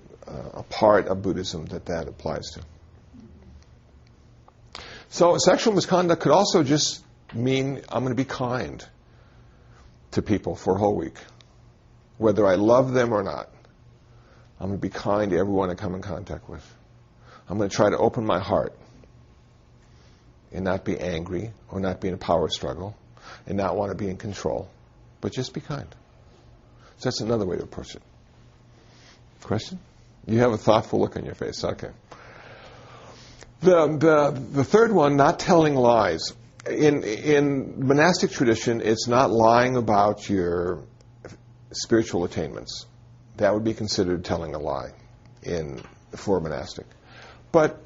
part of Buddhism that applies to. So sexual misconduct could also just mean I'm going to be kind to people for a whole week. Whether I love them or not, I'm going to be kind to everyone I come in contact with. I'm going to try to open my heart and not be angry or not be in a power struggle and not want to be in control, but just be kind. So that's another way to approach it. Question? You have a thoughtful look on your face. Okay. The third one, not telling lies. In monastic tradition, it's not lying about your spiritual attainments. That would be considered telling a lie for a monastic. But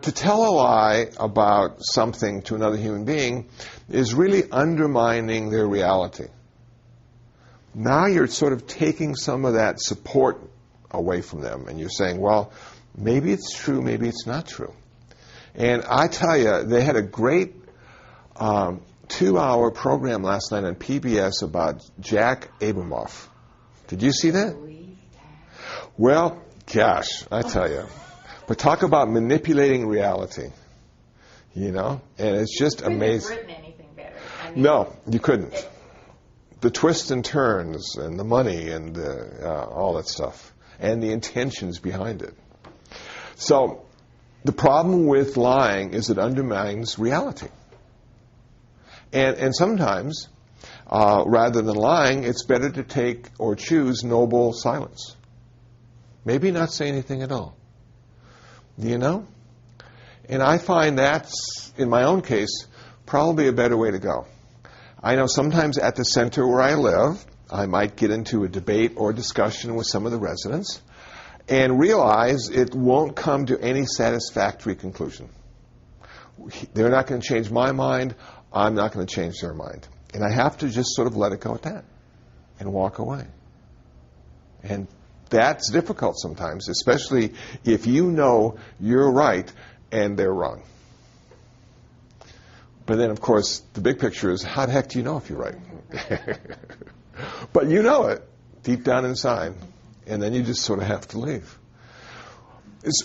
to tell a lie about something to another human being is really undermining their reality. Now you're sort of taking some of that support away from them, and you're saying, well, maybe it's true, maybe it's not true. And I tell you, they had a great 2-hour program last night on PBS about Jack Abramoff. Did you see that? Well, gosh, I tell you. But talk about manipulating reality, you know? And it's just amazing. Couldn't have written anything better. I mean, no, you couldn't. The twists and turns and the money and all that stuff and the intentions behind it. So The problem with lying is it undermines reality. And sometimes, rather than lying, it's better to take or choose noble silence. Maybe not say anything at all. You know? And I find that's, in my own case, probably a better way to go. I know sometimes at the center where I live, I might get into a debate or discussion with some of the residents and realize it won't come to any satisfactory conclusion. They're not going to change my mind. I'm not going to change their mind. And I have to just sort of let it go at that and walk away. And that's difficult sometimes, especially if you know you're right and they're wrong. But then, of course, the big picture is, how the heck do you know if you're right? But you know it deep down inside, and then you just sort of have to leave.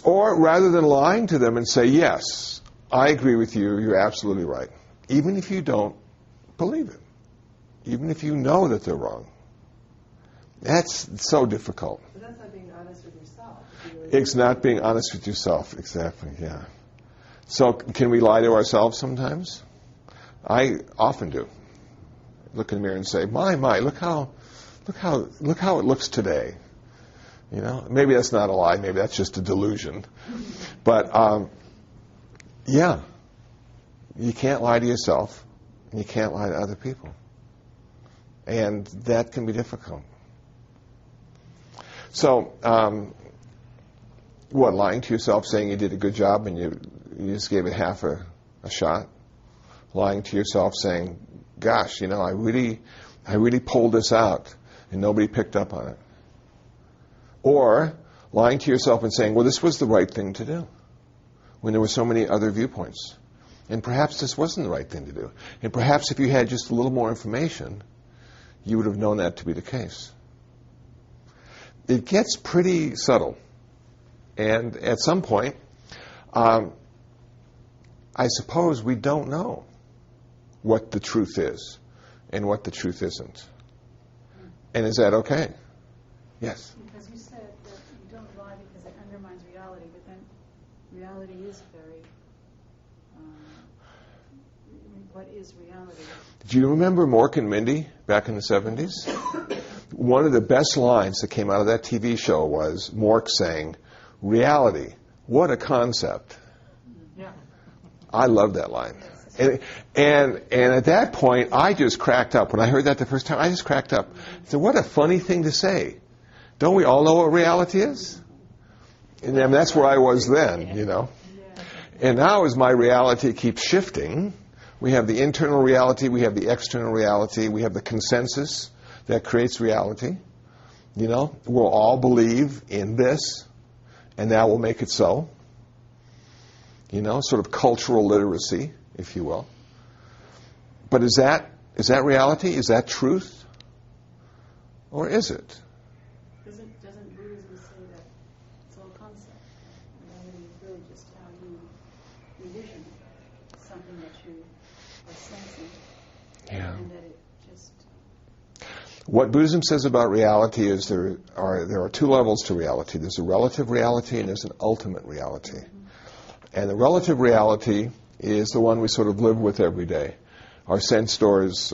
Or rather than lying to them and say, yes, I agree with you, you're absolutely right, even if you don't believe it, even if you know that they're wrong. That's so difficult. But that's not being honest with yourself. It's not being honest with yourself, exactly, yeah. So can we lie to ourselves sometimes? I often do. Look in the mirror and say, my, look how it looks today. You know, maybe that's not a lie, maybe that's just a delusion. But yeah, you can't lie to yourself, and you can't lie to other people. And that can be difficult. So, lying to yourself, saying you did a good job and you just gave it half a shot? Lying to yourself, saying, gosh, you know, I really pulled this out and nobody picked up on it. Or lying to yourself and saying, well, this was the right thing to do when there were so many other viewpoints. And perhaps this wasn't the right thing to do. And perhaps if you had just a little more information, you would have known that to be the case. It gets pretty subtle. And at some point, I suppose we don't know what the truth is and what the truth isn't. And is that okay? Yes? Because you said that you don't lie because it undermines reality, but then reality is very... what is reality? Do you remember Mork and Mindy back in the 70s? One of the best lines that came out of that TV show was Mork saying, reality, what a concept. Yeah. I love that line. And at that point, I just cracked up. When I heard that the first time, I just cracked up. I said, what a funny thing to say. Don't we all know what reality is? And I mean, that's where I was then, you know. And now as my reality keeps shifting, we have the internal reality, we have the external reality, we have the consensus that creates reality. You know, we'll all believe in this, and that will make it so. You know, sort of cultural literacy, if you will. But is that reality? Is that truth? Or is it? Doesn't Buddhism say that it's all concept? Reality is really just how you envision something that you are sensing. Yeah. And that it just... What Buddhism says about reality is there are two levels to reality. There's a relative reality and there's an ultimate reality. Mm-hmm. And the relative reality is the one we sort of live with every day. Our sense doors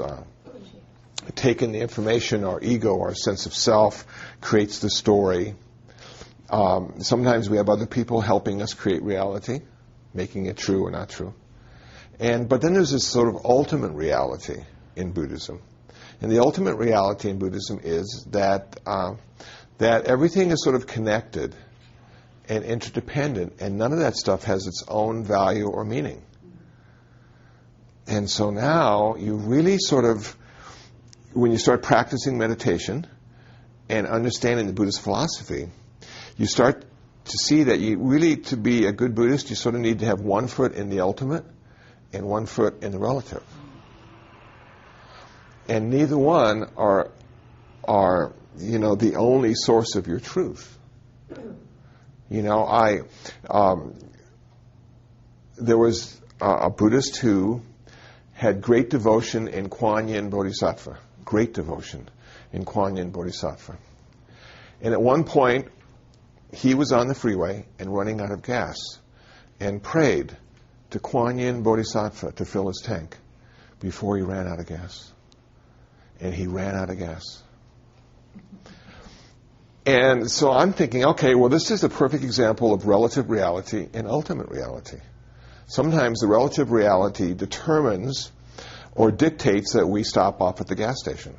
take in the information, our ego, our sense of self creates the story. Sometimes we have other people helping us create reality, making it true or not true. But then there's this sort of ultimate reality in Buddhism. And the ultimate reality in Buddhism is that everything is sort of connected and interdependent, and none of that stuff has its own value or meaning. And so now you really sort of, when you start practicing meditation and understanding the Buddhist philosophy, you start to see that you really, to be a good Buddhist, you sort of need to have one foot in the ultimate and one foot in the relative. And neither one are the only source of your truth. You know, there was a Buddhist who had great devotion in Kuan Yin Bodhisattva. Great devotion in Kuan Yin Bodhisattva. And at one point, he was on the freeway and running out of gas. and prayed to Kuan Yin Bodhisattva to fill his tank before he ran out of gas. And he ran out of gas. And so I'm thinking, okay, well, this is a perfect example of relative reality and ultimate reality. Sometimes the relative reality determines or dictates that we stop off at the gas station.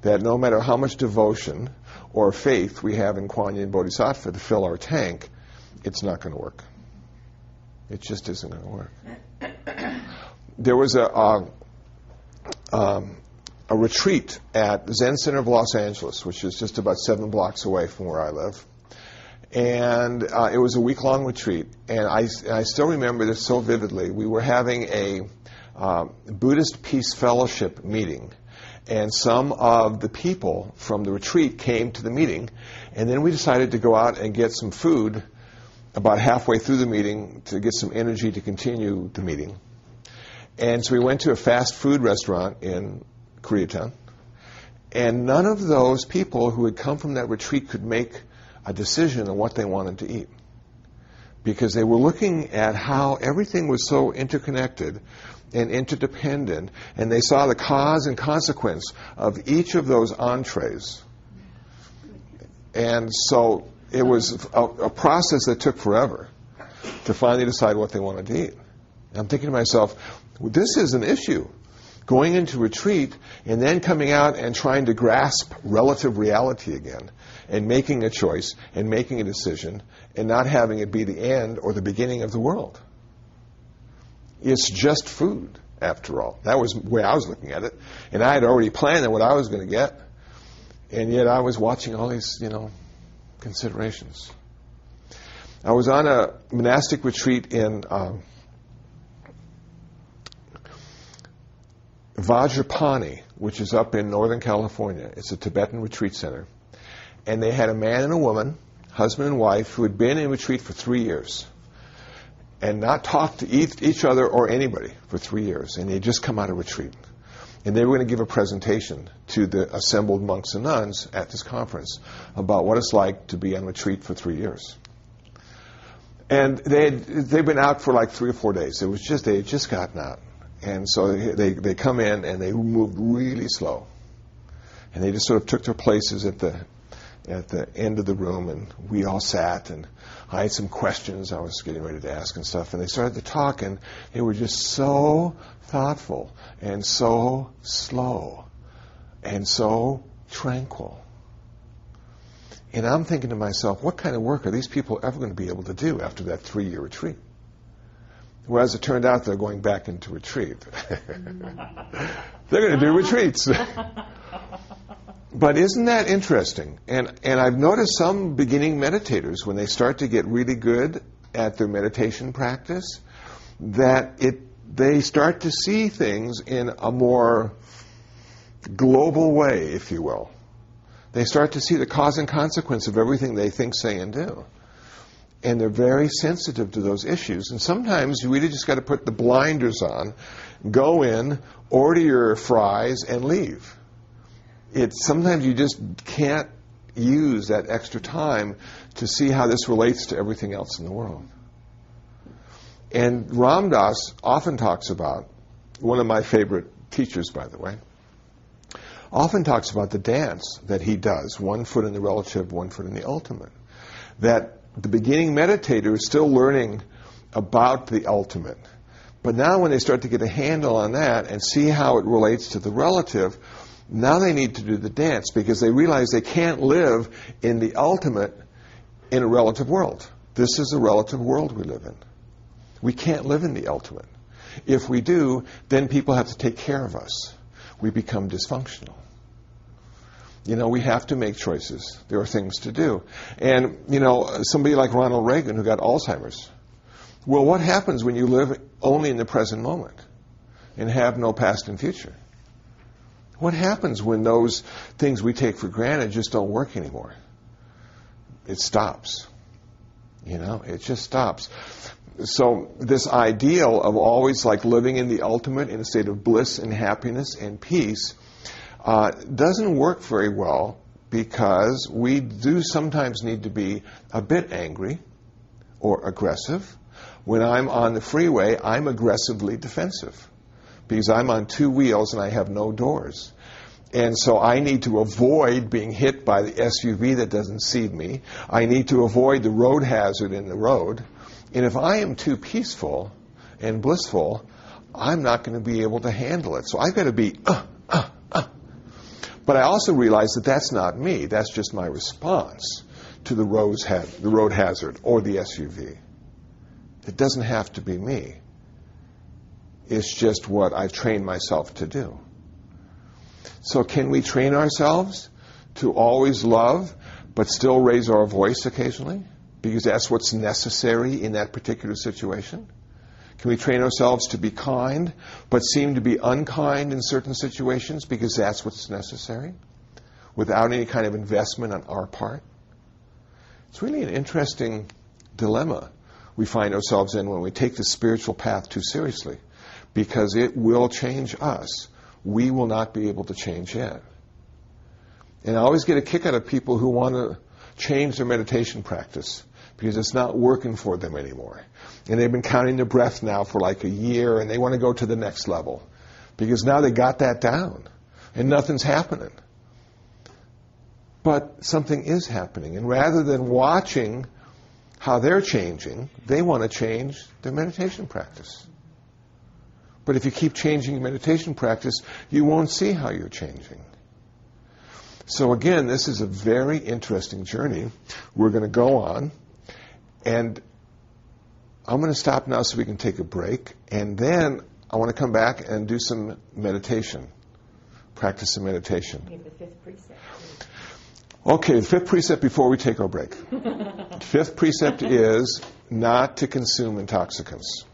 That no matter how much devotion or faith we have in Kuan Yin Bodhisattva to fill our tank, it's not going to work. It just isn't going to work. There was a retreat at the Zen Center of Los Angeles, which is just about 7 blocks away from where I live. And it was a week-long retreat. And I still remember this so vividly. We were having a Buddhist Peace Fellowship meeting. And some of the people from the retreat came to the meeting. And then we decided to go out and get some food about halfway through the meeting to get some energy to continue the meeting. And so we went to a fast food restaurant in Koreatown. And none of those people who had come from that retreat could make a decision on what they wanted to eat. Because they were looking at how everything was so interconnected and interdependent, and they saw the cause and consequence of each of those entrees. And so it was a process that took forever to finally decide what they wanted to eat. And I'm thinking to myself, well, this is an issue. Going into retreat and then coming out and trying to grasp relative reality again and making a choice and making a decision and not having it be the end or the beginning of the world. It's just food, after all. That was the way I was looking at it. And I had already planned what I was going to get. And yet I was watching all these, considerations. I was on a monastic retreat in Vajrapani, which is up in Northern California. It's a Tibetan retreat center. And they had a man and a woman, husband and wife, who had been in retreat for 3 years and not talked to each other or anybody for 3 years. And they had just come out of retreat. And they were going to give a presentation to the assembled monks and nuns at this conference about what it's like to be on retreat for 3 years. And they'd been out for like 3 or 4 days. They had just gotten out. And so they come in and they moved really slow. And they just sort of took their places at the end of the room, and we all sat, and I had some questions I was getting ready to ask and stuff, and they started to talk, and they were just so thoughtful and so slow and so tranquil. And I'm thinking to myself, what kind of work are these people ever going to be able to do after that 3-year retreat? Well, as it turned out, they're going back into retreat. They're going to do retreats. But isn't that interesting? And I've noticed some beginning meditators, when they start to get really good at their meditation practice, that they start to see things in a more global way, if you will. They start to see the cause and consequence of everything they think, say, and do. And they're very sensitive to those issues. And sometimes you really just got to put the blinders on, go in, order your fries, and leave. Sometimes you just can't use that extra time to see how this relates to everything else in the world. And Ram Dass often talks about, one of my favorite teachers, by the way, often talks about the dance that he does, 1 foot in the relative, 1 foot in the ultimate. That the beginning meditator is still learning about the ultimate. But now when they start to get a handle on that and see how it relates to the relative, now they need to do the dance, because they realize they can't live in the ultimate in a relative world. This is a relative world we live in. We can't live in the ultimate. If we do, then people have to take care of us. We become dysfunctional. We have to make choices. There are things to do. And, somebody like Ronald Reagan, who got Alzheimer's. Well, what happens when you live only in the present moment and have no past and future? What happens when those things we take for granted just don't work anymore? It stops. It just stops. So this ideal of always like living in the ultimate in a state of bliss and happiness and peace doesn't work very well, because we do sometimes need to be a bit angry or aggressive When I'm on the freeway, I'm aggressively defensive because I'm on two wheels and I have no doors. And so I need to avoid being hit by the SUV that doesn't see me. I need to avoid the road hazard in the road. And if I am too peaceful and blissful, I'm not going to be able to handle it. So I've got to be, But I also realize that that's not me. That's just my response to the road hazard or the SUV. It doesn't have to be me. It's just what I've trained myself to do. So can we train ourselves to always love, but still raise our voice occasionally? Because that's what's necessary in that particular situation. Can we train ourselves to be kind, but seem to be unkind in certain situations because that's what's necessary, without any kind of investment on our part? It's really an interesting dilemma we find ourselves in when we take the spiritual path too seriously, because it will change us. We will not be able to change it. And I always get a kick out of people who want to change their meditation practice because it's not working for them anymore. And they've been counting their breath now for like a year, and they want to go to the next level because now they got that down and nothing's happening. But something is happening. And rather than watching how they're changing, they want to change their meditation practice. But if you keep changing your meditation practice, you won't see how you're changing. So again, this is a very interesting journey we're going to go on. And I'm going to stop now so we can take a break. And then I want to come back and do some meditation, practice some meditation. We have the fifth precept. Okay, the fifth precept before we take our break. Fifth precept is not to consume intoxicants.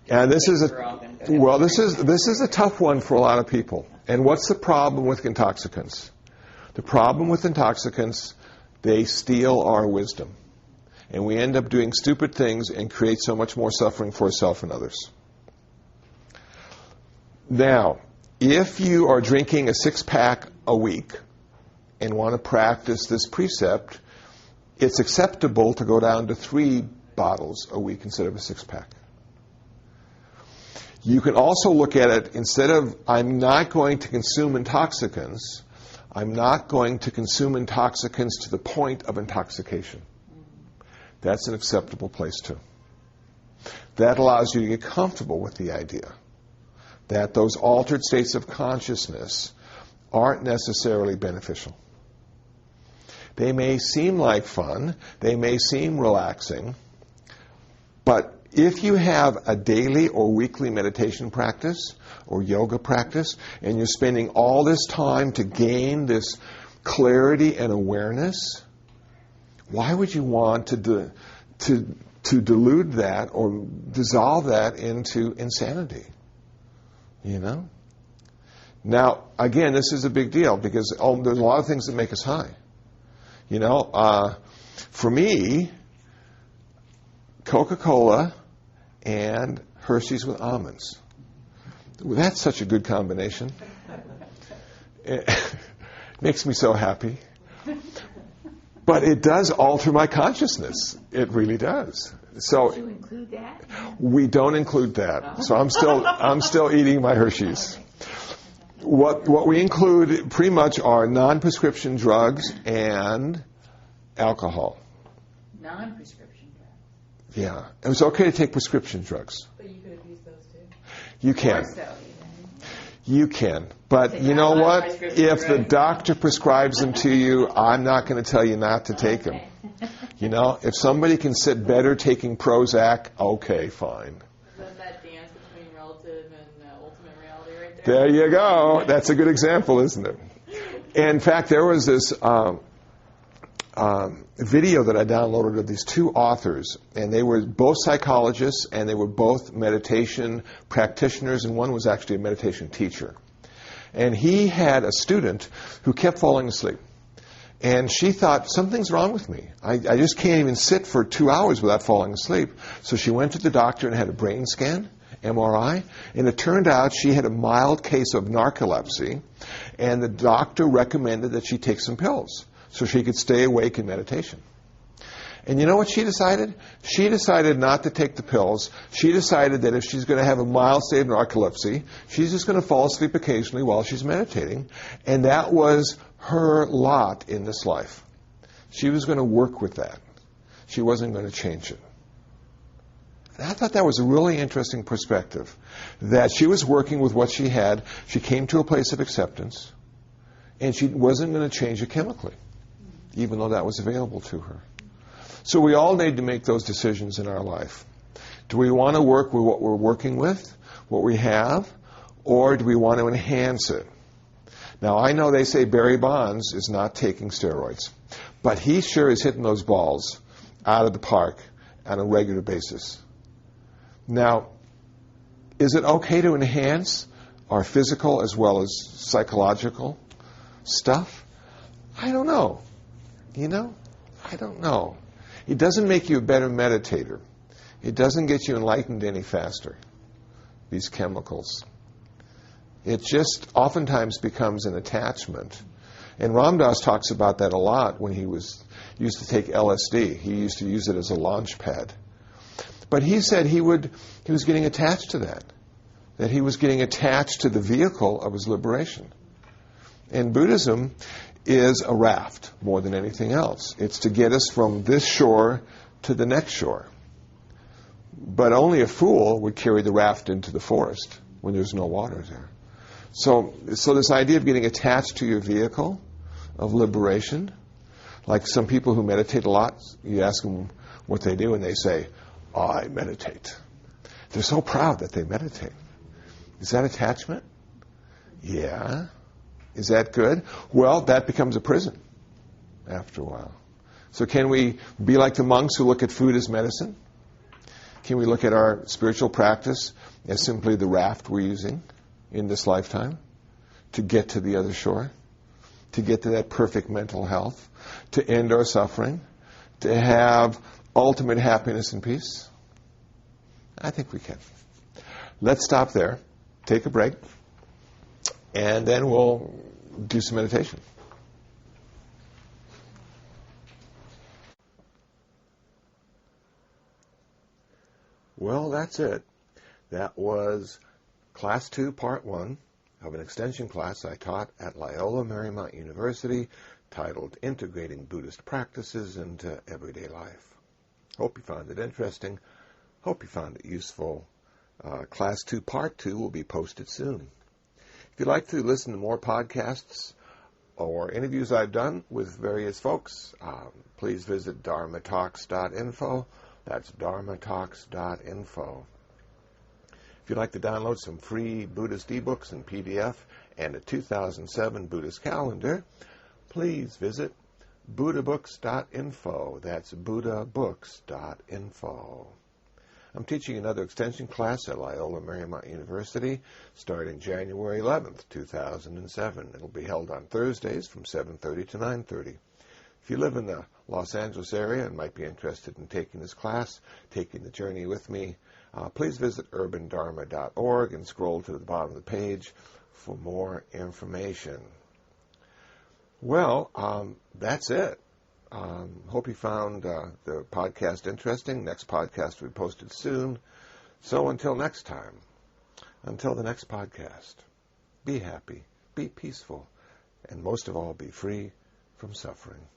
And this is a tough one for a lot of people. And what's the problem with intoxicants? The problem with intoxicants, they steal our wisdom. And we end up doing stupid things and create so much more suffering for ourselves and others. Now, if you are drinking a 6-pack a week and want to practice this precept, it's acceptable to go down to 3 bottles a week instead of a 6-pack. You can also look at it, instead of, I'm not going to consume intoxicants, I'm not going to consume intoxicants to the point of intoxication. That's an acceptable place too. That allows you to get comfortable with the idea that those altered states of consciousness aren't necessarily beneficial. They may seem like fun, they may seem relaxing, but if you have a daily or weekly meditation practice or yoga practice, and you're spending all this time to gain this clarity and awareness, why would you want to dilute that or dissolve that into insanity? You know? Now, again, this is a big deal because there's a lot of things that make us high. You know, for me, Coca-Cola and Hershey's with almonds. That's such a good combination. It makes me so happy. But it does alter my consciousness. It really does. So Did you include that? we don't include that. So I'm still eating my Hershey's. What we include pretty much are non-prescription drugs and alcohol. Non-prescription drugs. Yeah. And it's okay to take prescription drugs. But you could have used those too. You can. Or so, even. You can. But you know what? If the doctor prescribes them to you, I'm not going to tell you not to take them. You know, if somebody can sit better taking Prozac, okay, fine. Isn't that dance between relative and ultimate reality right there? There you go. That's a good example, isn't it? In fact, there was this video that I downloaded of these 2 authors, and they were both psychologists, and they were both meditation practitioners, and one was actually a meditation teacher. And he had a student who kept falling asleep. And she thought, something's wrong with me. I just can't even sit for 2 hours without falling asleep. So she went to the doctor and had a brain scan, MRI, and it turned out she had a mild case of narcolepsy, and the doctor recommended that she take some pills so she could stay awake in meditation. And you know what she decided? She decided not to take the pills. She decided that if she's going to have a mild state of narcolepsy, she's just going to fall asleep occasionally while she's meditating. And that was her lot in this life. She was going to work with that. She wasn't going to change it. And I thought that was a really interesting perspective, that she was working with what she had. She came to a place of acceptance, and she wasn't going to change it chemically, even though that was available to her. So we all need to make those decisions in our life. Do we want to work with what we're working with, what we have, or do we want to enhance it? Now, I know they say Barry Bonds is not taking steroids, but he sure is hitting those balls out of the park on a regular basis. Now, is it okay to enhance our physical as well as psychological stuff? I don't know. I don't know. It doesn't make you a better meditator. It doesn't get you enlightened any faster, these chemicals. It just oftentimes becomes an attachment. And Ram Dass talks about that a lot when he used to take LSD. He used to use it as a launch pad. But he said he was getting attached to that he was getting attached to the vehicle of his liberation. And Buddhism is a raft more than anything else. It's to get us from this shore to the next shore. But only a fool would carry the raft into the forest when there's no water there. So this idea of getting attached to your vehicle of liberation, like some people who meditate a lot, you ask them what they do and they say, "Oh, I meditate." They're so proud that they meditate. Is that attachment? Yeah. Is that good? Well, that becomes a prison after a while. So can we be like the monks who look at food as medicine? Can we look at our spiritual practice as simply the raft we're using in this lifetime to get to the other shore, to get to that perfect mental health, to end our suffering, to have ultimate happiness and peace? I think we can. Let's stop there, take a break, and then we'll do some meditation. Well, that's it. That was Class 2, Part 1 of an extension class I taught at Loyola Marymount University titled Integrating Buddhist Practices into Everyday Life. Hope you found it interesting. Hope you found it useful. Class 2, Part 2 will be posted soon. If you'd like to listen to more podcasts or interviews I've done with various folks, please visit dharmatalks.info. That's dharmatalks.info. If you'd like to download some free Buddhist ebooks in PDF and a 2007 Buddhist calendar, please visit buddhabooks.info. That's buddhabooks.info. I'm teaching another extension class at Loyola Marymount University starting January 11th, 2007. It'll be held on Thursdays from 7:30 to 9:30. If you live in the Los Angeles area and might be interested in taking this class, taking the journey with me, please visit urbandharma.org and scroll to the bottom of the page for more information. Well, that's it. Hope you found the podcast interesting. Next podcast will be posted soon. So until next time, until the next podcast, be happy, be peaceful, and most of all, be free from suffering.